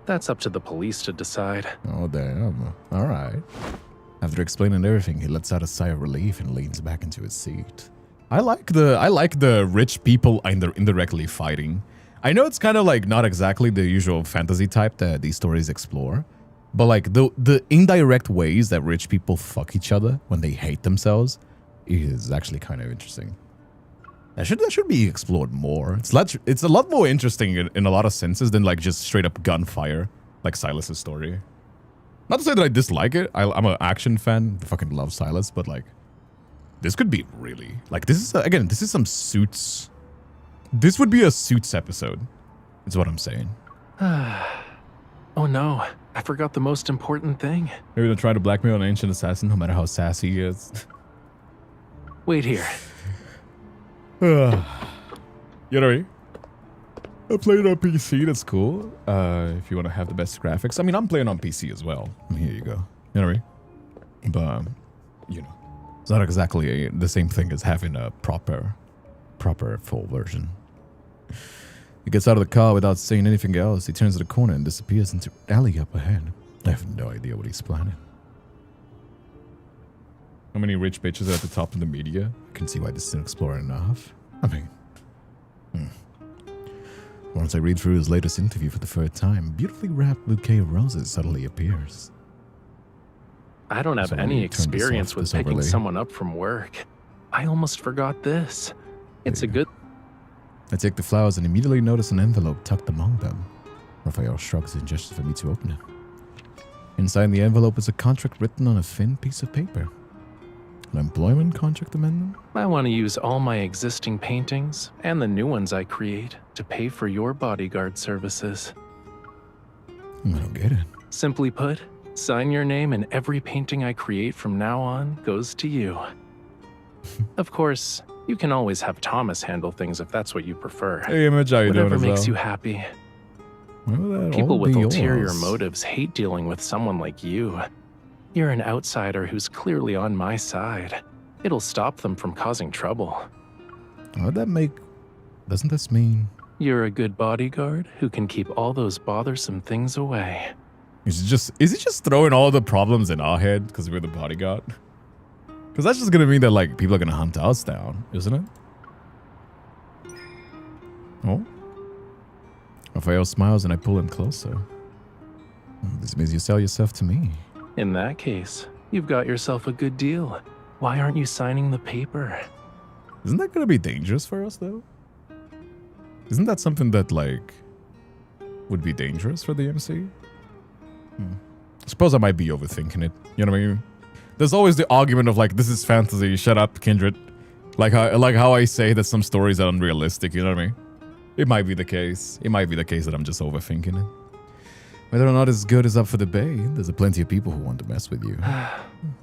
that's up to the police to decide. Oh, damn. All right. After explaining everything, he lets out a sigh of relief and leans back into his seat. I like the rich people indirectly fighting. I know it's kind of like not exactly the usual fantasy type that these stories explore, but like the indirect ways that rich people fuck each other when they hate themselves is actually kind of interesting. That should be explored more. It's a lot more interesting in a lot of senses than like just straight up gunfire, like Silas's story. Not to say that I dislike it. I'm an action fan. I fucking love Silas, but like, this could be really like this is some Suits. This would be a Suits episode. Is what I'm saying. Oh no, I forgot the most important thing. Maybe they're trying to blackmail an ancient assassin, no matter how sassy he is. Wait here. You know, I played on PC, that's cool. If you want to have the best graphics. I mean, I'm playing on PC as well. Here you go. You know, but, you know, it's not exactly the same thing as having a proper full version. He gets out of the car without saying anything else. He turns the corner and disappears into an alley up ahead. I have no idea what he's planning. How many rich bitches are at the top of the media? I can see why this isn't exploring enough. I mean... Once I read through his latest interview for the third time, a beautifully wrapped bouquet of roses suddenly appears. I don't have So any you turned this experience off, with this picking overlay. someone up from work. I almost forgot this. It's a good... I take the flowers and immediately notice an envelope tucked among them. Raphael shrugs and gestures for me to open it. Inside the envelope is a contract written on a thin piece of paper. An employment contract amendment? I want to use all my existing paintings and the new ones I create to pay for your bodyguard services. I don't get it. Simply put, sign your name and every painting I create from now on goes to you. Of course, you can always have Thomas handle things if that's what you prefer. Hey, Image, how you doing Whatever as makes well? you happy. Well, People with ulterior yours. motives hate dealing with someone like you. You're an outsider who's clearly on my side. It'll stop them from causing trouble. Would that make... Doesn't this mean... You're a good bodyguard who can keep all those bothersome things away. Is he just throwing all the problems in our head because we're the bodyguard? Because that's just going to mean that, like, people are going to hunt us down, isn't it? Oh? Raphael smiles and I pull him closer. This means you sell yourself to me. In that case, you've got yourself a good deal. Why aren't you signing the paper? Isn't that going to be dangerous for us, though? Isn't that something that, like, would be dangerous for the MC? I suppose I might be overthinking it. You know what I mean? There's always the argument of, like, this is fantasy. Shut up, Kindred. Like how I say that some stories are unrealistic. You know what I mean? It might be the case. It might be the case that I'm just overthinking it. Whether or not it's good is up for debate. There's plenty of people who want to mess with you.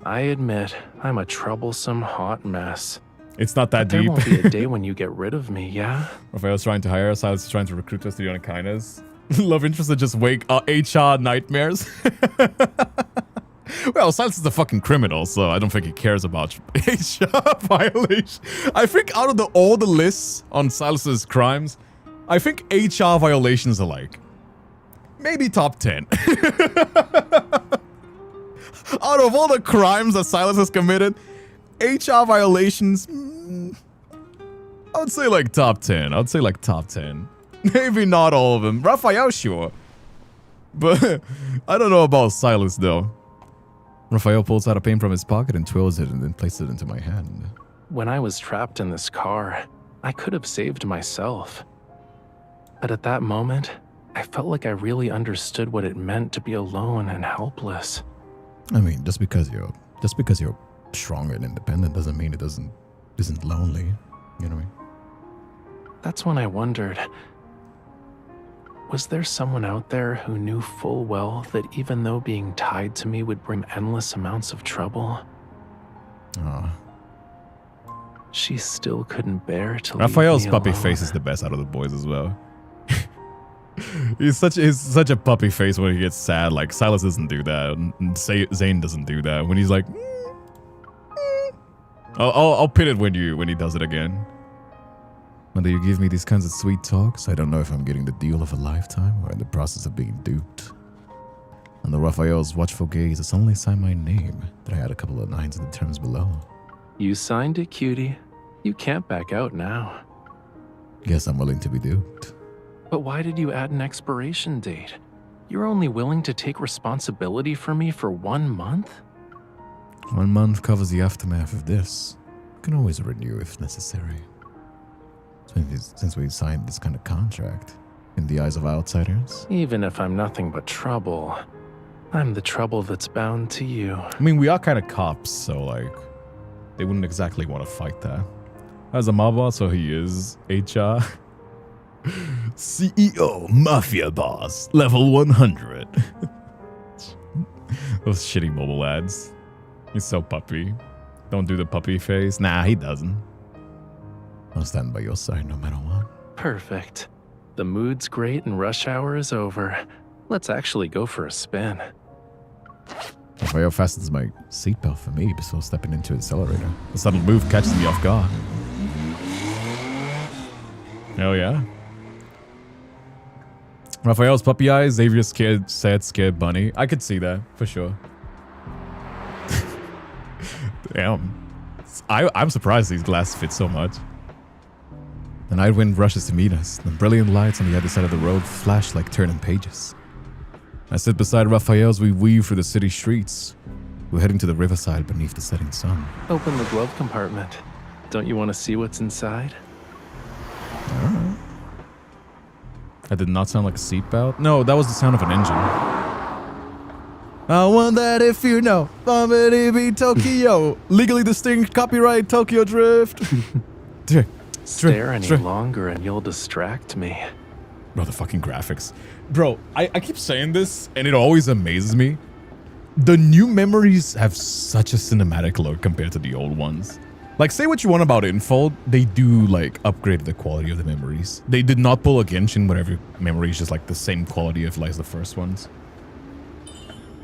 I admit, I'm a troublesome hot mess. It's not that There deep. won't be a day when you get rid of me, yeah? Raphael's trying to hire us. I was trying to recruit us to do kindness. Love interest that just wake HR nightmares. Well, Silas is a fucking criminal, so I don't think he cares about HR violation. I think out of all the lists on Silas's crimes, I think HR violations are like maybe top 10. Out of all the crimes that Silas has committed, HR violations, I would say like top 10. I would say like top 10. Maybe not all of them. Raphael, sure. But I don't know about Silas, though. Raphael pulls out a pen from his pocket and twirls it and then places it into my hand. When I was trapped in this car, I could have saved myself. But at that moment, I felt like I really understood what it meant to be alone and helpless. I mean, just because you're strong and independent doesn't mean it isn't lonely. You know what I mean? That's when I wondered, was there someone out there who knew full well that even though being tied to me would bring endless amounts of trouble, she still couldn't bear to Raphael's leave me puppy alone? face is the best out of the boys as well. He's such a puppy face when he gets sad. Like Silas doesn't do that. And Zane doesn't do that. When he's like, I'll pin it when he does it again. Whether you give me these kinds of sweet talks, I don't know if I'm getting the deal of a lifetime or in the process of being duped. Under Raphael's watchful gaze, I suddenly signed my name that I had a couple of lines in the terms below. You signed it, cutie. You can't back out now. Guess I'm willing to be duped. But why did you add an expiration date? You're only willing to take responsibility for me for 1 month? 1 month covers the aftermath of this. I can always renew if necessary. Since we signed this kind of contract, in the eyes of outsiders. Even if I'm nothing but trouble, I'm the trouble that's bound to you. I mean, we are kind of cops, so like, they wouldn't exactly want to fight that. As a mob boss, so he is HR. CEO, Mafia Boss, level 100. Those shitty mobile ads. He's so puppy. Don't do the puppy face. Nah, he doesn't. I'll stand by your side no matter what. Perfect. The mood's great and rush hour is over. Let's actually go for a spin. Raphael fastens my seatbelt for me before stepping into the accelerator. The subtle move catches me off guard. Oh yeah? Raphael's puppy eyes, Xavier's scared bunny. I could see that, for sure. Damn. I'm surprised these glasses fit so much. The night wind rushes to meet us. The brilliant lights on the other side of the road flash like turning pages. I sit beside Raphael as we weave through the city streets. We're heading to the riverside beneath the setting sun. Open the glove compartment. Don't you want to see what's inside? Alright. That did not sound like a seatbelt. No, that was the sound of an engine. I want that if you know. Be Tokyo. Legally distinct copyright Tokyo Drift. Stare any longer and you'll distract me. Bro, the fucking graphics. Bro, I keep saying this and it always amazes me. The new memories have such a cinematic look compared to the old ones. Like, say what you want about Infold, they do, like, upgrade the quality of the memories. They did not pull a Genshin where every memory is just, like, the same quality of, like, the first ones.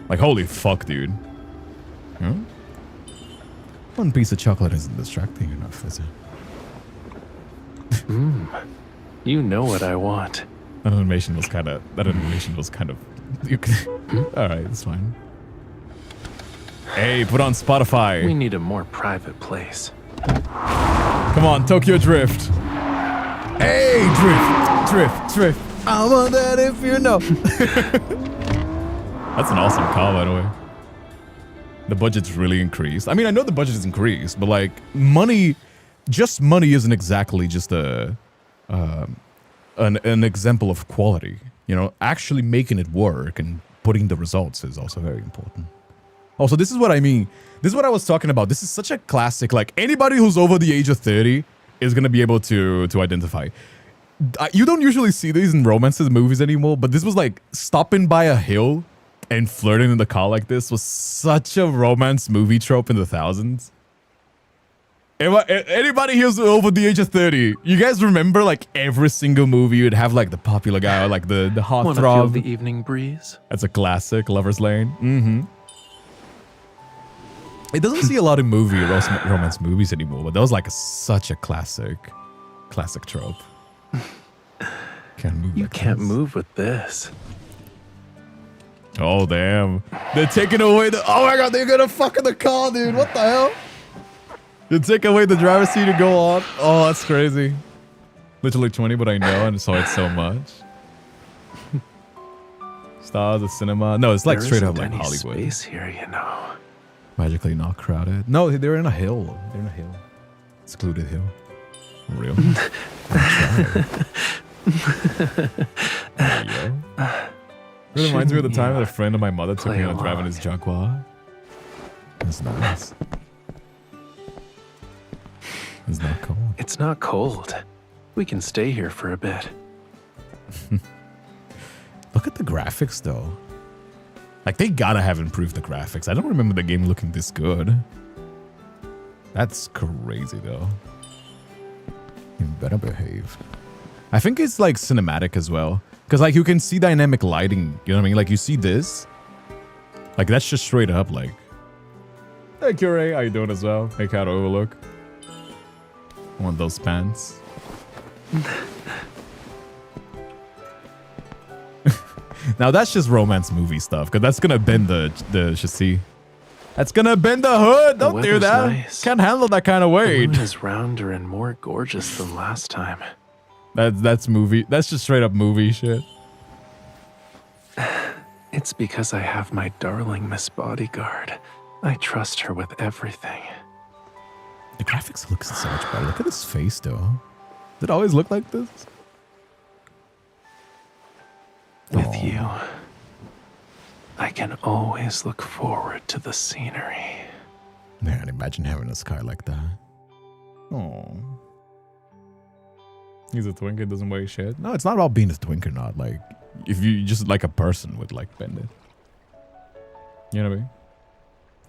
Like, holy fuck, dude. Huh? One piece of chocolate isn't distracting enough, is it? You know what I want. That animation was kind of... You can, alright, it's fine. Hey, put on Spotify. We need a more private place. Come on, Tokyo Drift. Hey, drift. I want that if you know. That's an awesome call, by the way. The budget's really increased. I mean, I know the budget is increased, but like money isn't exactly just an example of quality. You know, actually making it work and putting the results is also very important. Also, this is what I mean. This is what I was talking about. This is such a classic. Like, anybody who's over the age of 30 is going to be able to identify. You don't usually see these in romances movies anymore, but this was like stopping by a hill and flirting in the car like this was such a romance movie trope in the thousands. Anybody who's over the age of 30, you guys remember like every single movie you'd have like the popular guy or like the hot Wanna throb. feel the evening breeze? That's a classic, Lover's Lane. Mm-hmm. It doesn't see a lot of romance movies anymore, but that was like such a classic trope. You can't move with this. Oh, damn. They're taking away the... Oh my god, they're gonna fuck in the car, dude. What the hell? They take away the driver's seat to go on. Oh, that's crazy. Literally 20, but I know and saw it so much. Stars of cinema. No, it's like There straight up isn't like any Hollywood. space here, you know. Magically not crowded. No, they're in a hill. They're in a hill. Secluded hill. Real. There you go. It reminds me of the time that a friend of my mother took me on a drive in his Jaguar. That's nice. It's not cold. It's not cold. We can stay here for a bit. Look at the graphics, though. Like, they gotta have improved the graphics. I don't remember the game looking this good. That's crazy, though. You better behave. I think it's, like, cinematic as well. Because, like, you can see dynamic lighting. You know what I mean? Like, you see this. Like, that's just straight up, like... Hey, Cure, how you doing as well? Hey, Cat Overlook. I want those pants. Now that's just romance movie stuff, because that's gonna bend the chassis. That's gonna bend the hood. Don't do that. Nice. Can't handle that kind of weight. The moon is rounder and more gorgeous than last time. That's movie. That's just straight up movie shit. It's because I have my darling Miss Bodyguard. I trust her with everything. The graphics look so much better. Look at his face, though. Did it always look like this? With you, I can always look forward to the scenery. Man, imagine having a sky like that. Oh. He's a twink, it doesn't weigh shit. No, it's not about being a twink or not. Like, if you just like a person would like bend it. You know what I mean?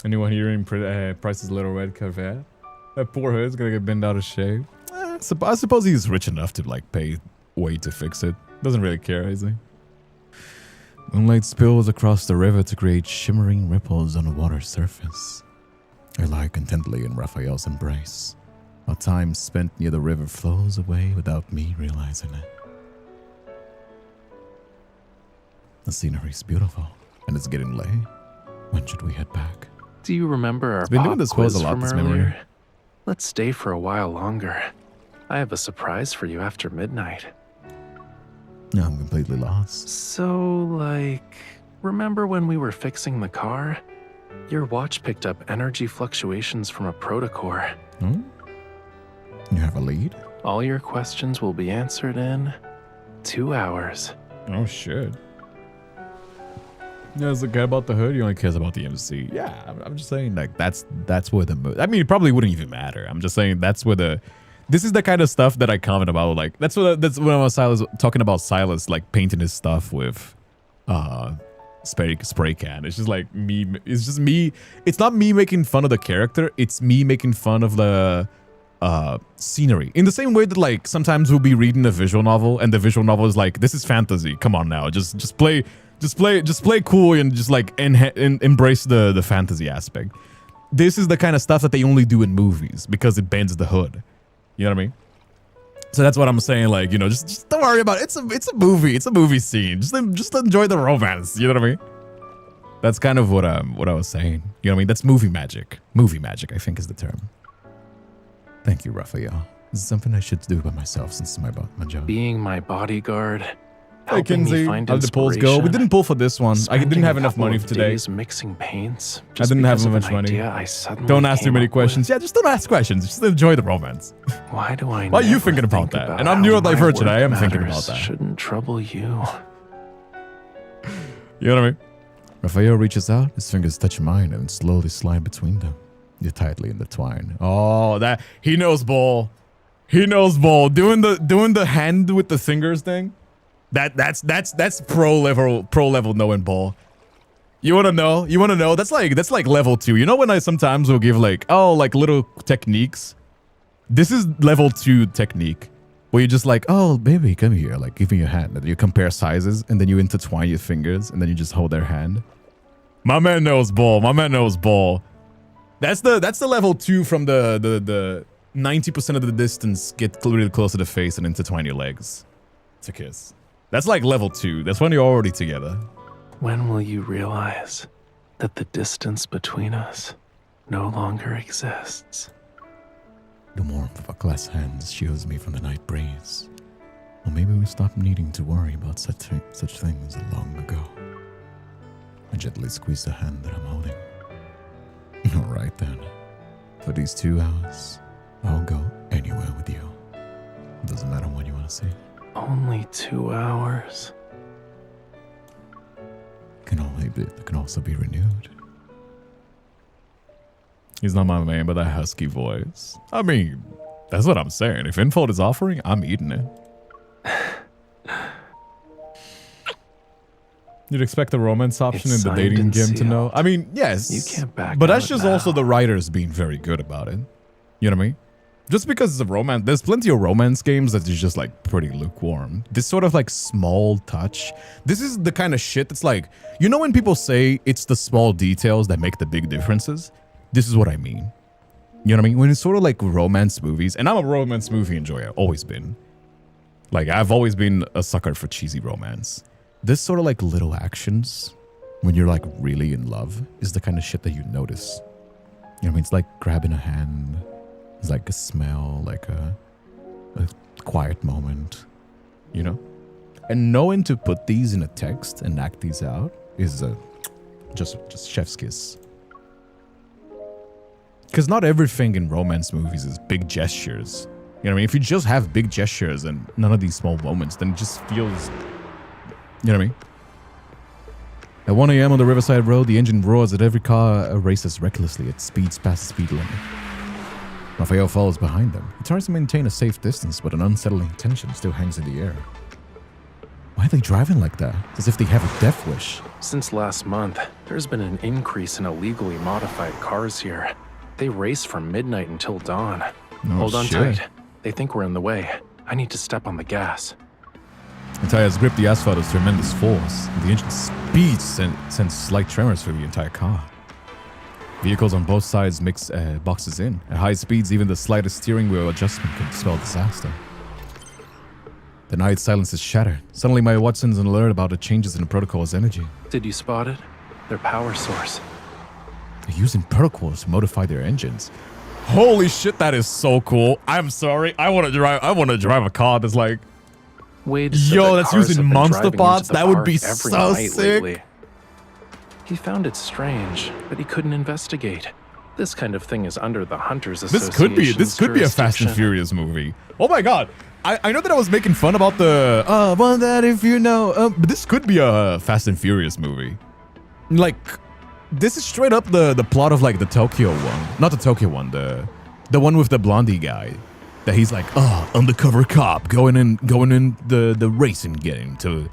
Anyone here in Price's Little Red Corvette? That poor hood's gonna get bent out of shape. I suppose he's rich enough to like pay way to fix it. Doesn't really care, is he? Moonlight spills across the river to create shimmering ripples on the water's surface. I lie contentedly in Raphael's embrace. While time spent near the river flows away without me realizing it. The scenery's beautiful, and it's getting late. When should we head back? Do you remember our been doing pop this pose quiz a lot from this earlier? memory. Let's stay for a while longer. I have a surprise for you after midnight. No, I'm completely lost. So, like, remember when we were fixing the car? Your watch picked up energy fluctuations from a protocore. Hmm? You have a lead? All your questions will be answered in 2 hours. Oh, shit. He doesn't care about the hood. He only cares about the MC. Yeah, I'm just saying, like, that's where the... I mean, it probably wouldn't even matter. I'm just saying that's where the... This is the kind of stuff that I comment about. Like, that's when I was talking about Silas, like, painting his stuff with spray can. It's just like me. It's just me. It's not me making fun of the character. It's me making fun of the scenery. In the same way that, like, sometimes we'll be reading a visual novel and the visual novel is like, this is fantasy. Come on now. Just play cool and just like embrace the fantasy aspect. This is the kind of stuff that they only do in movies because it bends the hood. You know what I mean? So that's what I'm saying. Like, you know, just don't worry about it. It's a movie. It's a movie scene. Just enjoy the romance. You know what I mean? That's kind of what I was saying. You know what I mean? That's movie magic. Movie magic, I think, is the term. Thank you, Raphael. This is something I should do by myself since it's my job. Being my bodyguard. Hey, Kinsey, how did the polls go? We didn't pull for this one. I didn't have enough money for today. Mixing paints. I didn't have much money. Don't ask too many questions. Yeah, just don't ask questions. Just enjoy the romance. Why do I? Why are you thinking about that? And I'm neurodivergent. I am thinking about that. Shouldn't trouble you. You know what I mean? Raphael reaches out. His fingers touch mine and slowly slide between them. You're tightly intertwined. Oh, that he knows ball. He knows ball. Doing the hand with the fingers thing. That's pro level knowing ball. You wanna know? That's like level 2. You know when I sometimes will give like little techniques? This is level 2 technique. Where you're just like, oh baby, come here, like giving your hand. You compare sizes and then you intertwine your fingers and then you just hold their hand. My man knows ball. That's the level 2 from the 90% of the distance, get really close to the face and intertwine your legs. It's a kiss. That's like level 2. That's when you're already together. When will you realize that the distance between us no longer exists? The warmth of our clasped hands shields me from the night breeze. Or maybe we stopped needing to worry about such things long ago. I gently squeeze the hand that I'm holding. All right then. For these 2 hours, I'll go anywhere with you. It doesn't matter what you want to say. Only 2 hours. It can also be renewed. He's not my man, but that husky voice. I mean, that's what I'm saying. If Infold is offering, I'm eating it. You'd expect the romance option in the dating game to know. I mean, yes. You can't back but that's out just now. also the writers being very good about it. You know what I mean? Just because it's a romance, there's plenty of romance games that is just like pretty lukewarm. This sort of like small touch. This is the kind of shit that's like, you know when people say it's the small details that make the big differences? This is what I mean. You know what I mean? When it's sort of like romance movies, and I'm a romance movie enjoyer, always been. Like, I've always been a sucker for cheesy romance. This sort of like little actions, when you're like really in love, is the kind of shit that you notice. You know what I mean? It's like grabbing a hand. It's like a smell, like a quiet moment, you know? And knowing to put these in a text and act these out is just chef's kiss. Because not everything in romance movies is big gestures. You know what I mean? If you just have big gestures and none of these small moments, then it just feels... You know what I mean? At 1 a.m. on the Riverside Road, the engine roars as every car races recklessly at speeds past the speed limit. Raphael follows behind them. He tries to maintain a safe distance, but an unsettling tension still hangs in the air. Why are they driving like that? As if they have a death wish. Since last month, there's been an increase in illegally modified cars here. They race from midnight until dawn. Hold on tight. They think we're in the way. I need to step on the gas. The tires grip the asphalt with tremendous force. The engine speeds sends slight tremors through the entire car. Vehicles on both sides mix boxes in. At high speeds, even the slightest steering wheel adjustment can spell disaster. The night silence is shattered. Suddenly my watch sends an alert about the changes in the protocol's energy. Did you spot it? Their power source. using protocols to modify their engines. Holy shit, that is so cool. I'm sorry. I want to drive a car that's like, Wade said yo, that that's cars using have been monster driving bots. into the That would park be every so night sick. lately. He found it strange, but he couldn't investigate. This kind of thing is under the Hunters Association's This could be a Fast and jurisdiction. Furious movie. Oh my god. I know that I was making fun about the well, that if you know, but this could be a Fast and Furious movie. Like, this is straight up the plot of like the Tokyo one, not the Tokyo one, the one with the blondie guy, that he's like, undercover cop going in the racing game to,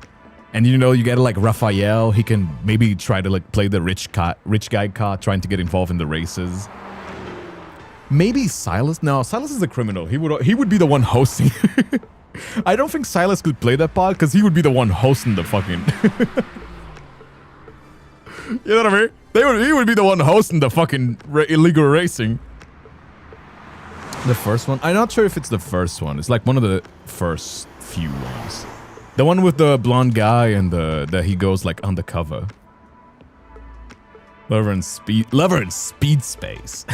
and you know you get like Raphael, he can maybe try to like play the rich guy cop trying to get involved in the races. Maybe Silas? No, Silas is a criminal. He would be the one hosting. I don't think Silas could play that part because he would be the one hosting the fucking. You know what I mean? He would be the one hosting the fucking illegal racing. The first one? I'm not sure if it's the first one. It's like one of the first few ones. The one with the blonde guy and that he goes like undercover. Lover in speed space.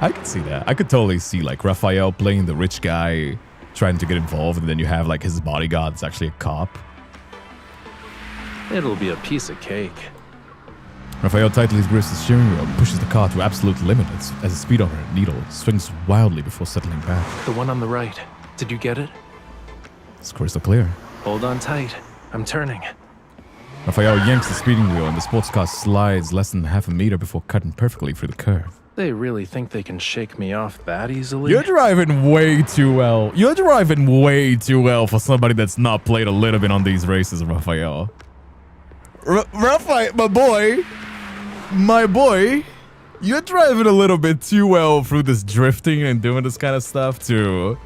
I could see that. I could totally see like Raphael playing the rich guy, trying to get involved, and then you have like his bodyguard that's actually a cop. It'll be a piece of cake. Raphael tightly grips the steering wheel, pushes the car to absolute limit as the speedometer needle swings wildly before settling back. The one on the right. Did you get it? It's crystal clear. Hold on tight. I'm turning. Raphael yanks the speeding wheel and the sports car slides less than half a meter before cutting perfectly through the curve. They really think they can shake me off that easily? You're driving way too well. You're driving way too well for somebody that's not played a little bit on these races, Raphael. Raphael, my boy, you're driving a little bit too well through this drifting and doing this kind of stuff to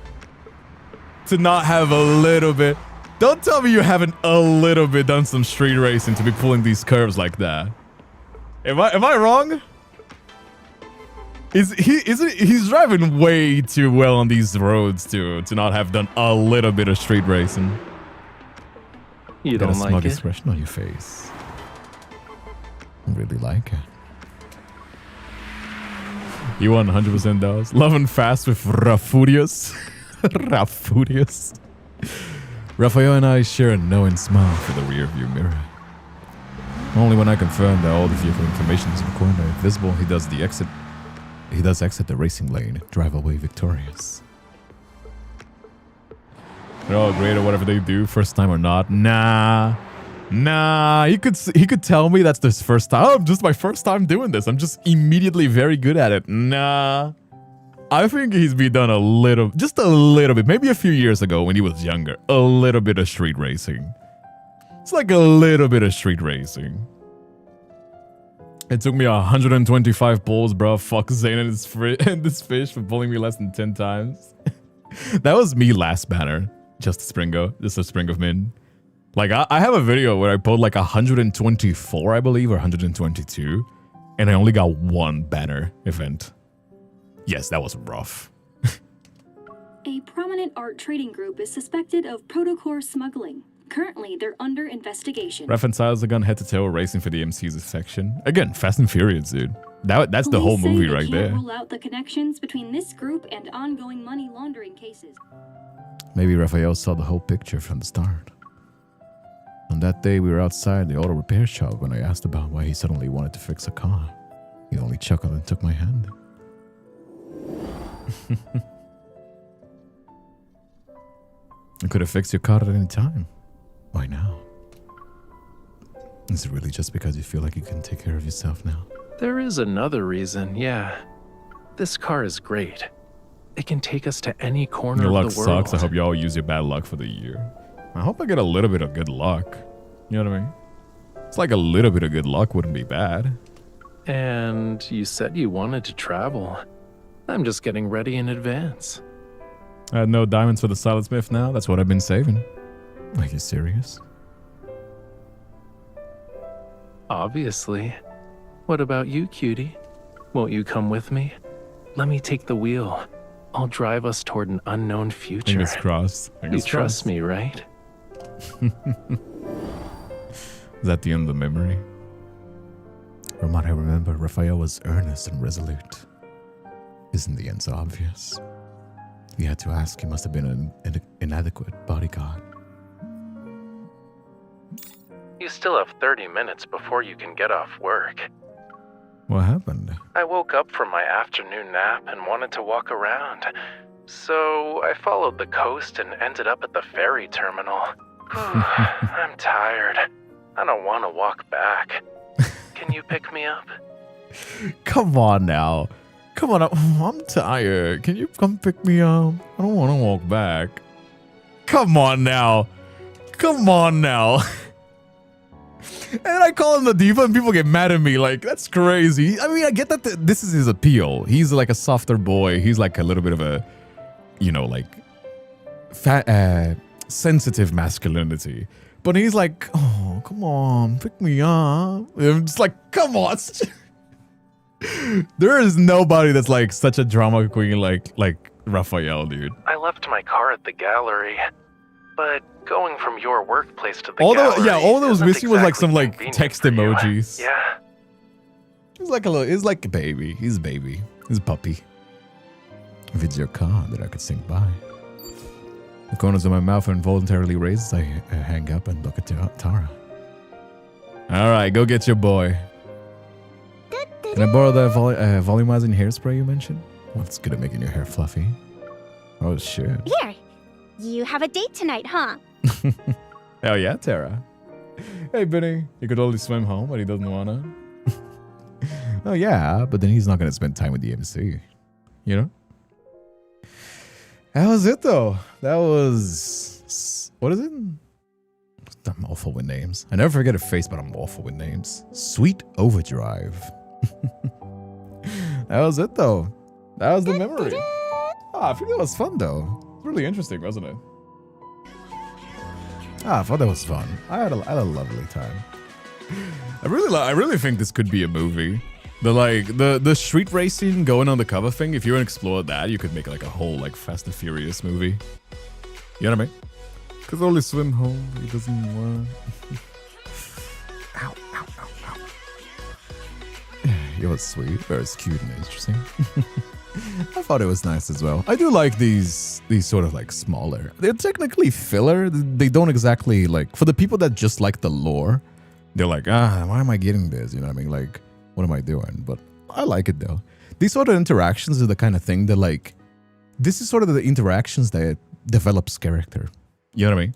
not have a little bit. Don't tell me you haven't a little bit done some street racing to be pulling these curves like that. Am I wrong? He's driving way too well on these roads to not have done a little bit of street racing. You don't got a like smug it? expression on your face. I really like it. You 100% does. Love and Fast with Rafurious. Rafurious. Raphael and I share a knowing smile for the rear view mirror. Only when I confirm that all the vehicle information is recorded and visible, he does exit the racing lane, drive away victorious. They're all great at whatever they do, first time or not. Nah. He could tell me that's his first time. Oh, just my first time doing this. I'm just immediately very good at it. Nah. I think he's been done just a little bit, maybe a few years ago when he was younger, a little bit of street racing. It's like a little bit of street racing. It took me 125 pulls, bro. Fuck Zane and this fish for pulling me less than 10 times. That was me last banner. Just a spring of min. Like, I have a video where I pulled like 124, I believe, or 122. And I only got one banner event. Yes, that was rough. A prominent art trading group is suspected of protocore smuggling. Currently, they're under investigation. Ref and Silas are gone head to tail racing for the MC's affection. Again, Fast and Furious, dude. That's the whole movie right there. Rule out the connections between this group and ongoing money laundering cases. Maybe Raphael saw the whole picture from the start. On that day, we were outside the auto repair shop when I asked about why he suddenly wanted to fix a car. He only chuckled and took my hand. I could have fixed your car at any time. Why now? Is it really just because you feel like you can take care of yourself now? There is another reason, yeah. This car is great. It can take us to any corner Your of luck the world. sucks. I hope y'all use your bad luck for the year. I hope I get a little bit of good luck. You know what I mean? It's like a little bit of good luck wouldn't be bad. And you said you wanted to travel. I'm just getting ready in advance. I had no diamonds for the Silent Smith now. That's what I've been saving. Are you serious? Obviously. What about you, cutie? Won't you come with me? Let me take the wheel. I'll drive us toward an unknown future. Fingers crossed. You trust me, right? Is that the end of the memory? From what I remember, Raphael was earnest and resolute. Isn't the answer obvious? You had to ask, he must have been an inadequate bodyguard. You still have 30 minutes before you can get off work. What happened? I woke up from my afternoon nap and wanted to walk around. So I followed the coast and ended up at the ferry terminal. I'm tired. I don't want to walk back. Can you pick me up? Come on now. Come on, I'm tired. Can you come pick me up? I don't want to walk back. Come on now. Come on now. And I call him the diva and people get mad at me. Like, that's crazy. I mean, I get that this is his appeal. He's like a softer boy. He's like a little bit of a, you know, like, sensitive masculinity. But he's like, oh, come on, pick me up. I'm just like, come on. There is nobody that's like such a drama queen like Raphael, dude. I left my car at the gallery, but going from your workplace to the gallery, yeah, all that was missing was like some like convenient text for you. emojis. Yeah. He's like a baby. He's a baby. He's a puppy. If it's your car, then I could sing by. The corners of my mouth are involuntarily raised as I hang up and look at Tara. All right, go get your boy. Can I borrow the volumizing hairspray you mentioned? What's good at making your hair fluffy? Oh, shit. Here, you have a date tonight, huh? Hell yeah, Tara. Hey, Benny, you could only swim home, but he doesn't wanna. Oh, yeah, but then he's not gonna spend time with the MC. You know? That was it, though. That was... What is it? I'm awful with names. I never forget a face, but I'm awful with names. Sweet Overdrive. That was it, though. That was the memory. I think that was fun, though. It's really interesting, wasn't it? I thought that was fun. I had a lovely time. I really think this could be a movie. The street racing going on the cover thing. If you want to explore that, you could make like a whole like Fast and Furious movie. You know what I mean? Cause only swim home. He doesn't want. Ow, ow, ow, ow. It was sweet. Very cute and interesting. I thought it was nice as well. I do like these sort of like smaller. They're technically filler. They don't exactly like, for the people that just like the lore, they're like, why am I getting this? You know what I mean? Like, what am I doing? But I like it though. These sort of interactions are the kind of thing that like, this is sort of the interactions that develops character. You know what I mean?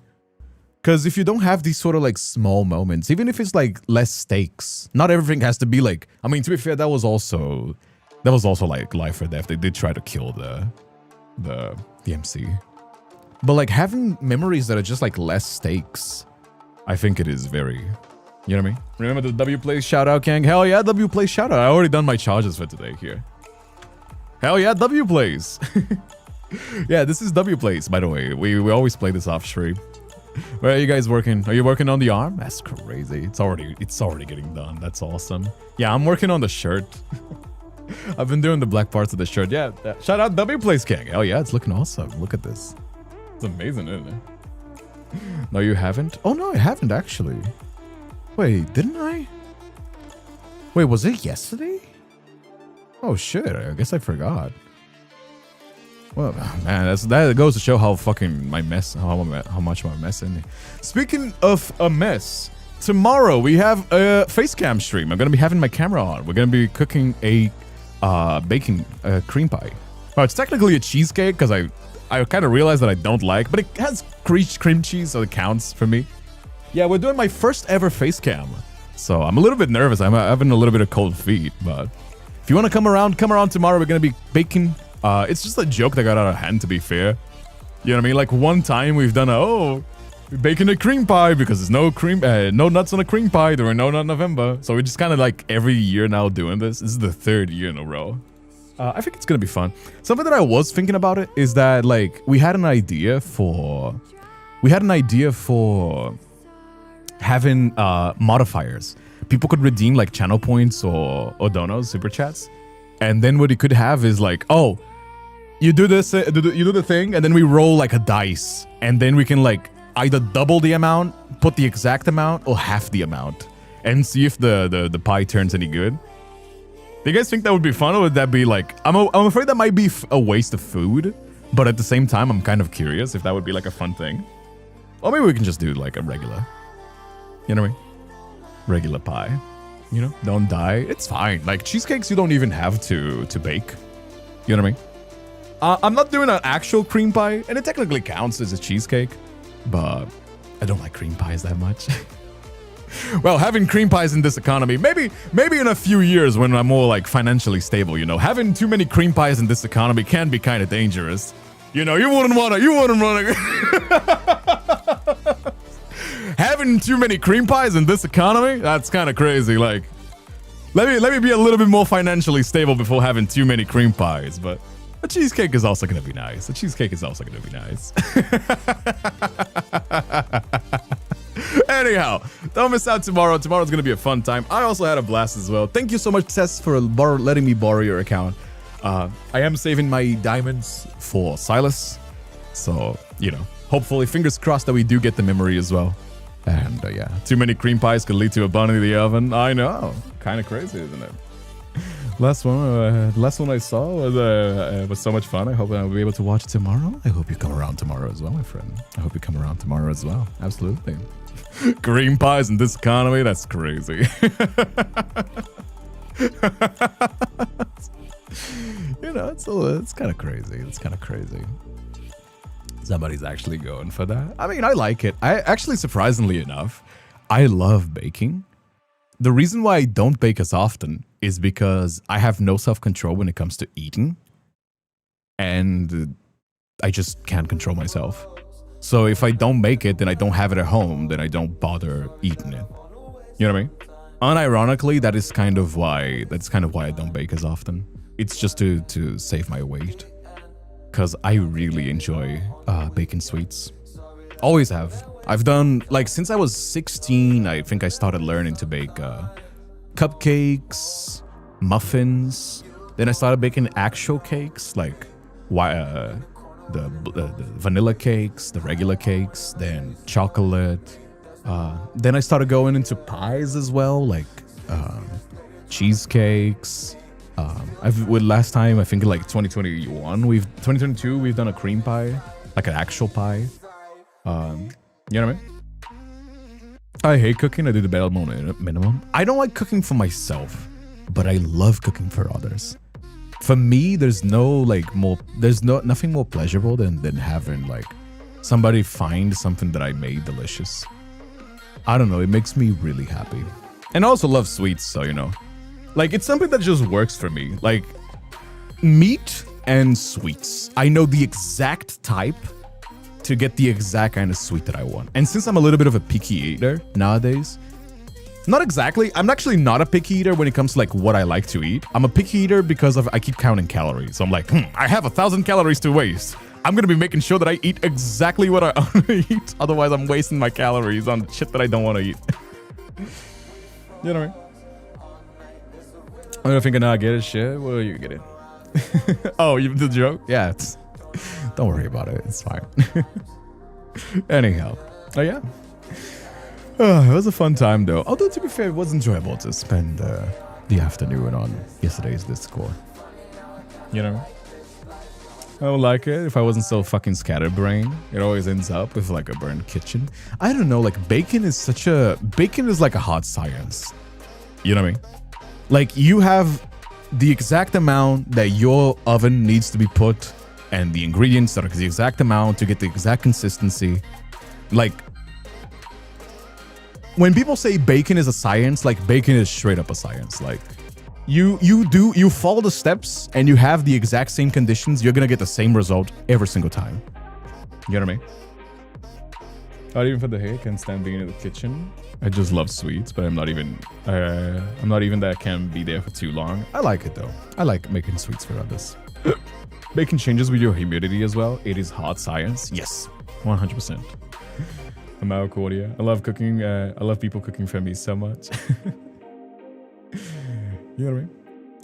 Because if you don't have these sort of like small moments, even if it's like less stakes, not everything has to be like, I mean, to be fair, that was also like life or death. They did try to kill the MC. But like having memories that are just like less stakes, I think it is very, you know what I mean? Remember the W Plays shout out, Kang? Hell yeah, W Plays shout out. I already done my charges for today here. Hell yeah, W Plays. Yeah, this is W Plays, by the way. We always play this off stream. Where are you guys working? Are you working on the arm? That's crazy. It's already getting done. That's awesome. Yeah, I'm working on the shirt. I've been doing the black parts of the shirt. Yeah, shout out W Plays King. Oh yeah, it's looking awesome. Look at this. It's amazing, isn't it? No, you haven't? Oh no, I haven't actually. Wait, didn't I? Wait, was it yesterday? Oh shit, I guess I forgot. Well, man, that goes to show how fucking how much my mess in. Speaking of a mess, tomorrow we have a face cam stream. I'm gonna be having my camera on. We're gonna be cooking a baking cream pie. Well, it's technically a cheesecake because I kind of realized that I don't like, but it has cream cheese, so it counts for me. Yeah, we're doing my first ever face cam, so I'm a little bit nervous. I'm having a little bit of cold feet, but if you want to come around tomorrow. We're gonna be baking. It's just a joke that got out of hand, to be fair. You know what I mean? Like one time we've done we're baking a cream pie because there's no nuts on a cream pie. There were no nut November. So we're just kind of like every year now doing this. This is the third year in a row. I think it's going to be fun. Something that I was thinking about it is that like we had an idea for having modifiers. People could redeem like channel points or donos, super chats. And then what you could have is like, oh, you do this, you do the thing, and then we roll like a dice, and then we can like either double the amount, put the exact amount, or half the amount. and see if the pie turns any good. Do you guys think that would be fun, or would that be like... I'm afraid that might be a waste of food, but at the same time, I'm kind of curious if that would be like a fun thing. Or maybe we can just do like a regular... You know what I mean? Regular pie. You know? Don't die. It's fine. Like, cheesecakes, you don't even have to bake. You know what I mean? I'm not doing an actual cream pie, and it technically counts as a cheesecake, but I don't like cream pies that much. Well, having cream pies in this economy, maybe in a few years when I'm more like financially stable, you know, having too many cream pies in this economy can be kind of dangerous. You know, you wouldn't want to. Having too many cream pies in this economy, that's kind of crazy. Like, let me be a little bit more financially stable before having too many cream pies. But a cheesecake is also gonna be nice. Anyhow, don't miss out tomorrow. Tomorrow's gonna be a fun time. I also had a blast as well. Thank you so much, Tess, for letting me borrow your account. I am saving my diamonds for Silas, so you know, hopefully, fingers crossed that we do get the memory as well. And yeah, too many cream pies could lead to a bunny in the oven. I know, kind of crazy, isn't it? Last one I saw was so much fun. I hope I'll be able to watch it tomorrow. I hope you come around tomorrow as well, my friend. I hope you come around tomorrow as well. Absolutely. Cream pies in this economy, that's crazy. You know, it's kind of crazy. Somebody's actually going for that. I mean, I like it. I actually, surprisingly enough, I love baking. The reason why I don't bake as often is because I have no self-control when it comes to eating. And I just can't control myself. So if I don't make it, then I don't have it at home, then I don't bother eating it. You know what I mean? Unironically, that's kind of why I don't bake as often. It's just to save my weight. Because I really enjoy baking sweets. Always have. I've done, like, since I was 16, I think I started learning to bake cupcakes, muffins. Then I started baking actual cakes, like the vanilla cakes, the regular cakes, then chocolate. Then I started going into pies as well, like cheesecakes. Last time, I think like 2022, we've done a cream pie, like an actual pie. You know what I mean? I hate cooking. I do the bare minimum. I don't like cooking for myself, but I love cooking for others. For me, there's nothing more pleasurable than having like somebody find something that I made delicious. I don't know. It makes me really happy. And I also love sweets, so you know. Like, it's something that just works for me. Like, meat and sweets. I know the exact type to get the exact kind of sweet that I want. And since I'm a little bit of a picky eater nowadays, not exactly. I'm actually not a picky eater when it comes to like what I like to eat. I'm a picky eater because I keep counting calories. So I'm like, I have 1,000 calories to waste. I'm going to be making sure that I eat exactly what I want to eat. Otherwise, I'm wasting my calories on shit that I don't want to eat. You know what I mean? I'm thinking I get it, shit. What are you getting? Oh, you the joke? Yeah, don't worry about it. It's fine. Anyhow, oh yeah. It was a fun time though. Although to be fair, it was enjoyable to spend the afternoon on yesterday's Discord. You know? I would like it if I wasn't so fucking scatterbrained. It always ends up with like a burned kitchen. I don't know, like bacon is like a hot science. You know what I mean? Like, you have the exact amount that your oven needs to be put and the ingredients that are the exact amount to get the exact consistency. Like, when people say bacon is a science, like, bacon is straight up a science. Like, you follow the steps and you have the exact same conditions, you're gonna get the same result every single time. You know what I mean? Not even for the hate, can't stand being in the kitchen. I just love sweets, but I'm not even that I can be there for too long. I like it though. I like making sweets for others. Bacon changes with your humidity as well. It is hot science. Yes, 100%. Amao Cordia. I love cooking. I love people cooking for me so much. You know what I mean?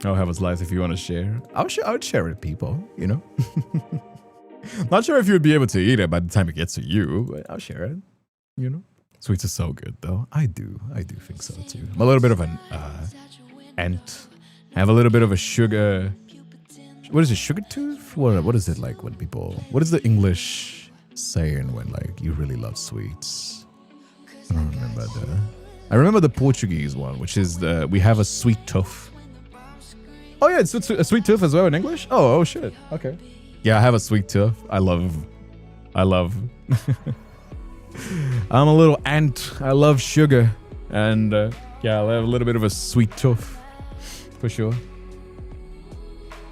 I'll have a slice if you want to share. I would share it with people, you know? Not sure if you would be able to eat it by the time it gets to you, but I'll share it, you know? Sweets are so good, though. I do think so too. I'm a little bit of an ant. I have a little bit of a sugar. What is it? Sugar tooth? What is it like when people? What is the English saying when like you really love sweets? I don't remember I remember the Portuguese one, which is we have a sweet tooth. Oh yeah, it's a sweet tooth as well in English. Oh shit. Okay. Yeah, I have a sweet tooth. I love. I'm a little ant. I love sugar, and yeah, I have a little bit of a sweet tooth, for sure.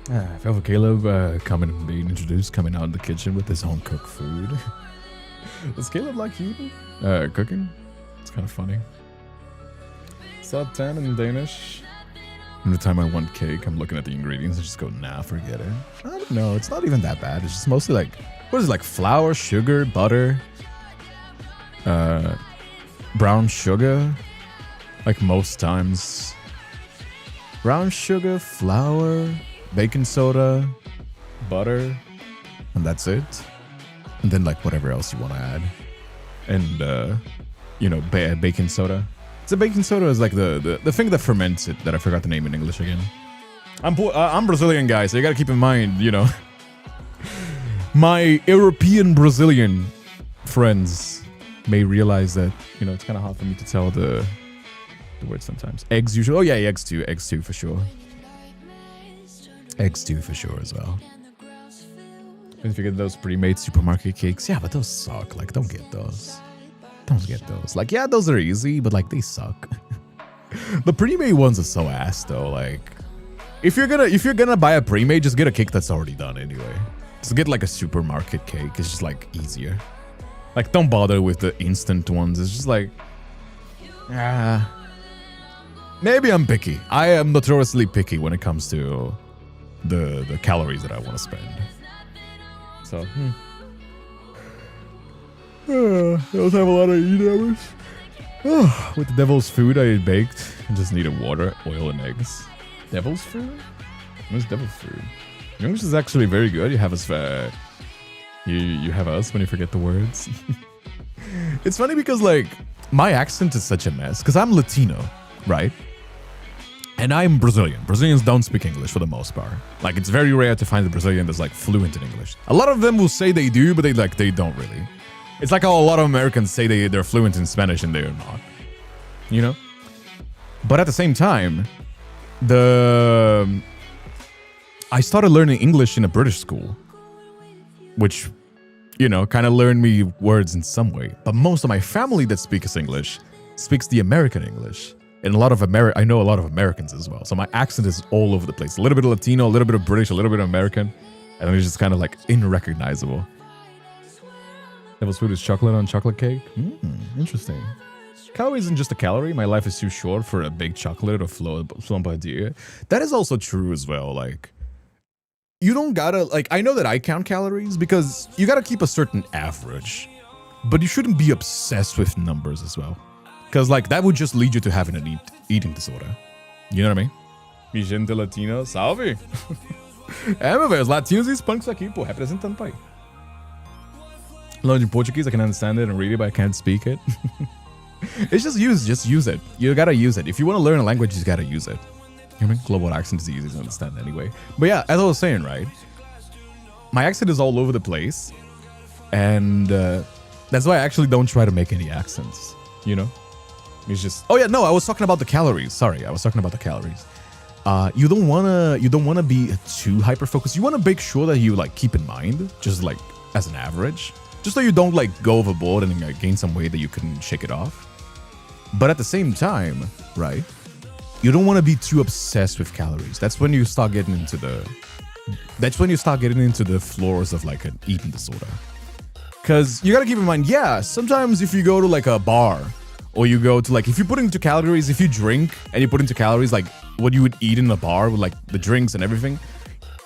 Velvet Caleb being introduced, coming out of the kitchen with his home cooked food. Does Caleb like eating? Cooking? It's kind of funny. Sub 10 in Danish. Every time I want cake, I'm looking at the ingredients and just go, nah, forget it. I don't know. It's not even that bad. It's just mostly like, what is it, like flour, sugar, butter, brown sugar? Like most times. Brown sugar, flour, baking soda, butter, and that's it. And then like whatever else you want to add. And, you know, baking soda. So baking soda is like the thing that ferments it, that I forgot the name in English again. I'm Brazilian, guys, so you gotta keep in mind, you know, my European Brazilian friends may realize that, you know, it's kind of hard for me to tell the word sometimes. Eggs usually. Oh yeah, eggs too for sure. Eggs too for sure as well. If you get those pre-made supermarket cakes, yeah, but those suck. Like, don't get those. Don't get those. Like, yeah, those are easy, but like they suck. The pre-made ones are so ass though. Like, if you're gonna buy a pre-made, just get a cake that's already done anyway. Just get like a supermarket cake. It's just like easier. Like, don't bother with the instant ones. It's just like, maybe I'm picky. I am notoriously picky when it comes to the calories that I want to spend. So, those have a lot of eat hours. With the devil's food I baked, I just needed water, oil, and eggs. Devil's food? What's devil's food? English is actually very good. You have us, you have us when you forget the words. It's funny because like my accent is such a mess because I'm Latino, right? And I'm Brazilian. Brazilians don't speak English for the most part. Like, it's very rare to find a Brazilian that's like fluent in English. A lot of them will say they do, but they don't really. It's like how a lot of Americans say they're fluent in Spanish and they're not. You know? But at the same time, I started learning English in a British school, which, you know, kind of learned me words in some way. But most of my family that speaks English speaks the American English. And I know a lot of Americans as well. So my accent is all over the place. A little bit of Latino, a little bit of British, a little bit of American. And it's just kind of like unrecognizable. Devil's food is chocolate on chocolate cake. Interesting. Calorie isn't just a calorie. My life is too short for a big chocolate or flamboyant. That is also true as well. Like, you don't gotta, like, I know that I count calories because you gotta keep a certain average. But you shouldn't be obsessed with numbers as well. Because, like, that would just lead you to having an eating disorder. You know what I mean? Mi gente latino, salve! Meu velho, os latinos e hispanicos aqui, pô, representando pai. Learning Portuguese, I can understand it and read it, but I can't speak it. It's just use it. You gotta use it. If you want to learn a language, you just gotta use it. You know what I mean? Global accent is easy to understand anyway. But yeah, as I was saying, right? My accent is all over the place. And that's why I actually don't try to make any accents. You know? It's just, oh yeah, no, I was talking about the calories. Sorry, I was talking about the calories. You don't wanna be too hyper focused. You wanna make sure that you like keep in mind, just like as an average, just so you don't like go overboard and like, gain some weight that you couldn't shake it off. But at the same time, right? You don't want to be too obsessed with calories. That's when you start getting into the floors of like an eating disorder. Because you gotta keep in mind, yeah, sometimes if you go to like a bar. Or you go to like, if you put into calories, if you drink and you put into calories like what you would eat in a bar with like the drinks and everything,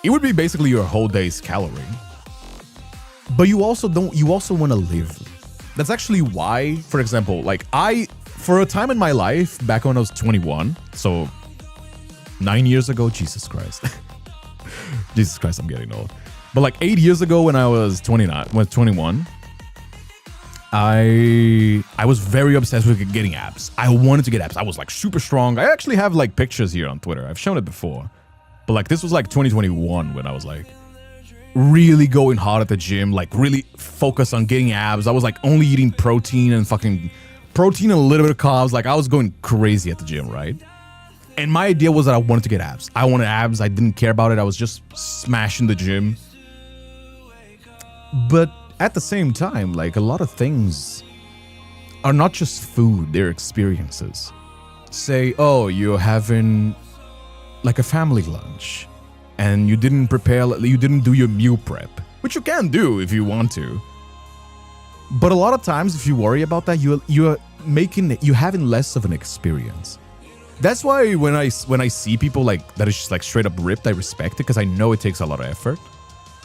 it would be basically your whole day's calorie. But you also want to live. That's actually why, for example, like for a time in my life, back when I was 21, so 9 years ago, Jesus Christ. Jesus Christ, I'm getting old. But like 8 years ago when I was 21, I was very obsessed with getting abs. I wanted to get abs. I was like super strong. I actually have like pictures here on Twitter. I've shown it before. But like this was like 2021 when I was like really going hard at the gym, like really focused on getting abs. I was like only eating protein and a little bit of carbs. Like I was going crazy at the gym, right? And my idea was that I wanted to get abs. I wanted abs. I didn't care about it. I was just smashing the gym. But at the same time, like a lot of things are not just food, they're experiences. Say, oh, you're having like a family lunch and you didn't do your meal prep, which you can do if you want to. But a lot of times, if you worry about that, you're having less of an experience. That's why when I see people like that is just like straight up ripped, I respect it because I know it takes a lot of effort.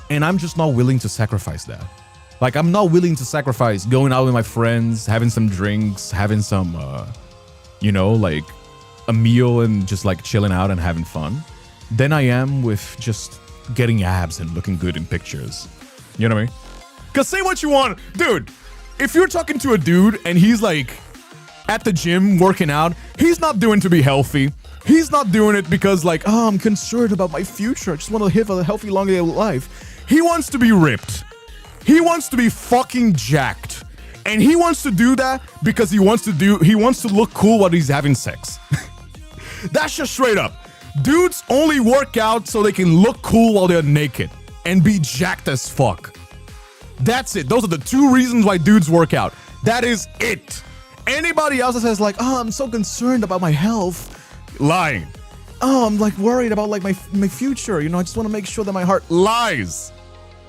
And I'm just not willing to sacrifice that. Like, I'm not willing to sacrifice going out with my friends, having some drinks, having some, like a meal and just like chilling out and having fun, than I am with just getting abs and looking good in pictures. You know what I mean? Because say what you want. Dude, if you're talking to a dude and he's like at the gym working out, he's not doing it to be healthy. He's not doing it because like, oh, I'm concerned about my future. I just want to live a healthy, long life. He wants to be ripped. He wants to be fucking jacked. And he wants to do that because he wants to look cool while he's having sex. That's just straight up. Dudes only work out so they can look cool while they're naked and be jacked as fuck. That's it. Those are the two reasons why dudes work out. That is it. Anybody else that says like, oh, I'm so concerned about my health. Lying. Oh, I'm like worried about like my future. I just want to make sure that my heart lies.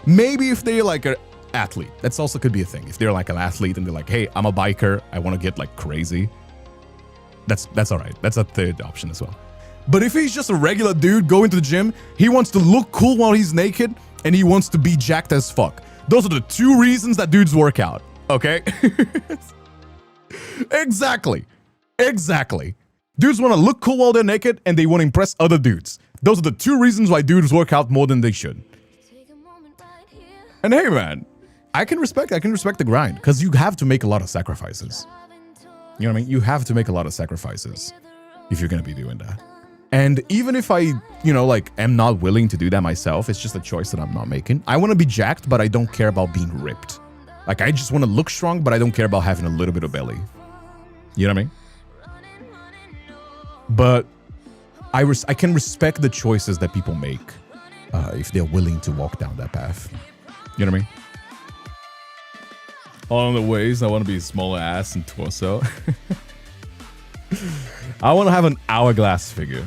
Maybe if they're like an athlete, that's also could be a thing. If they're like an athlete and they're like, hey, I'm a biker, I want to get like crazy. That's all right. That's a third option as well. But if he's just a regular dude going to the gym, he wants to look cool while he's naked and he wants to be jacked as fuck. Those are the two reasons that dudes work out. Okay? Exactly. Dudes want to look cool while they're naked and they want to impress other dudes. Those are the two reasons why dudes work out more than they should. And hey, man, I can respect the grind because you have to make a lot of sacrifices. You know what I mean? You have to make a lot of sacrifices if you're going to be doing that. And even if I, am not willing to do that myself, it's just a choice that I'm not making. I want to be jacked, but I don't care about being ripped. Like, I just want to look strong, but I don't care about having a little bit of belly. You know what I mean? But I can respect the choices that people make if they're willing to walk down that path. You know what I mean? All the ways I want to be a smaller ass and torso. I want to have an hourglass figure.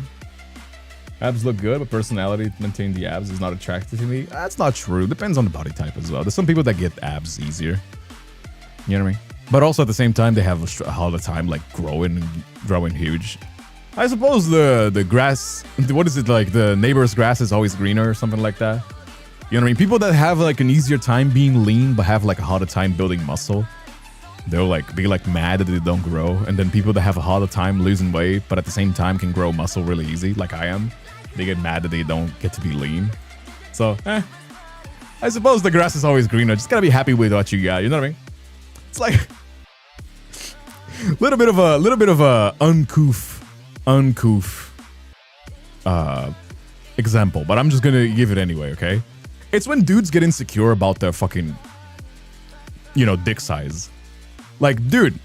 Abs look good, but personality to maintain the abs is not attractive to me. That's not true. Depends on the body type as well. There's some people that get abs easier. You know what I mean? But also at the same time, they have a harder time like growing huge. I suppose the grass, what is it like? The neighbor's grass is always greener or something like that. You know what I mean? People that have like an easier time being lean but have like a harder time building muscle, they'll like be like mad that they don't grow. And then people that have a harder time losing weight but at the same time can grow muscle really easy, like I am, they get mad that they don't get to be lean. So, I suppose the grass is always greener. Just gotta be happy with what you got. You know what I mean? It's like little bit of a uncouth example, but I'm just gonna give it anyway. Okay, it's when dudes get insecure about their fucking, dick size. Like, dude,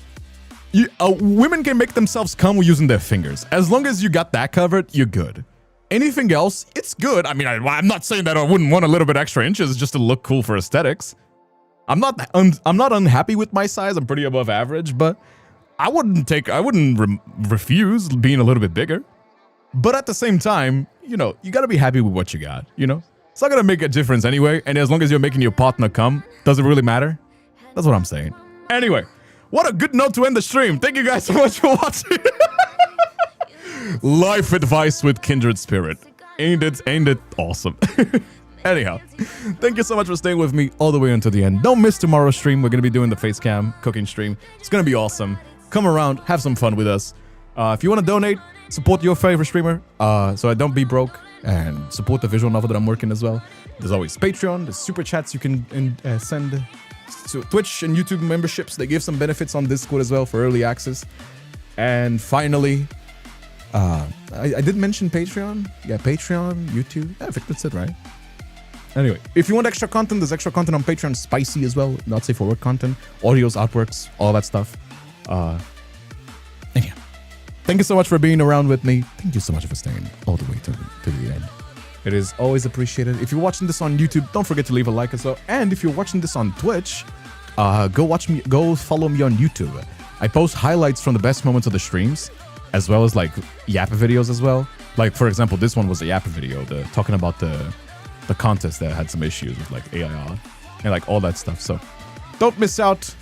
women can make themselves come using their fingers. As long as you got that covered, you're good. Anything else, it's good. I mean, I'm not saying that I wouldn't want a little bit extra inches just to look cool for aesthetics. I'm not unhappy with my size. I'm pretty above average, but I wouldn't refuse being a little bit bigger. But at the same time, you gotta be happy with what you got. It's not gonna make a difference anyway. And as long as you're making your partner come, does it really matter? That's what I'm saying. Anyway, what a good note to end the stream. Thank you guys so much for watching. Life advice with Kindred Spirit. Ain't it awesome? Anyhow, thank you so much for staying with me all the way until the end. Don't miss tomorrow's stream. We're going to be doing the face cam cooking stream. It's going to be awesome. Come around, have some fun with us. If you want to donate, support your favorite streamer so I don't be broke, and support the visual novel that I'm working as well. There's always Patreon. There's super chats you can send So Twitch and YouTube memberships, they give some benefits on Discord as well for early access. And finally, I did mention Patreon. Yeah, Patreon, YouTube. Yeah, I think that's it, right? Anyway, if you want extra content, there's extra content on Patreon, spicy as well, not safe for work content, audios, artworks, all that stuff. And yeah, thank you so much for being around with me. Thank you so much for staying all the way to the end. It is always appreciated. If you're watching this on YouTube, don't forget to leave a like as well. And if you're watching this on Twitch, go follow me on YouTube. I post highlights from the best moments of the streams, as well as like Yappa videos as well. Like for example, this one was a Yappa video, talking about the contest that had some issues with like AIR and like all that stuff. So don't miss out.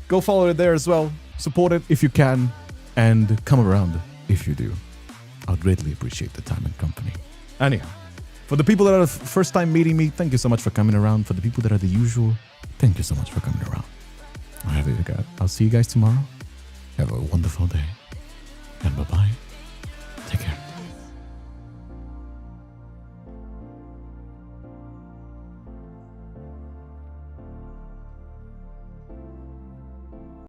Go follow it there as well. Support it if you can, and come around if you do. I'll greatly appreciate the time and company. Anyhow, for the people that are the first time meeting me, thank you so much for coming around. For the people that are the usual, thank you so much for coming around. I'll see you guys tomorrow. Have a wonderful day, and bye-bye.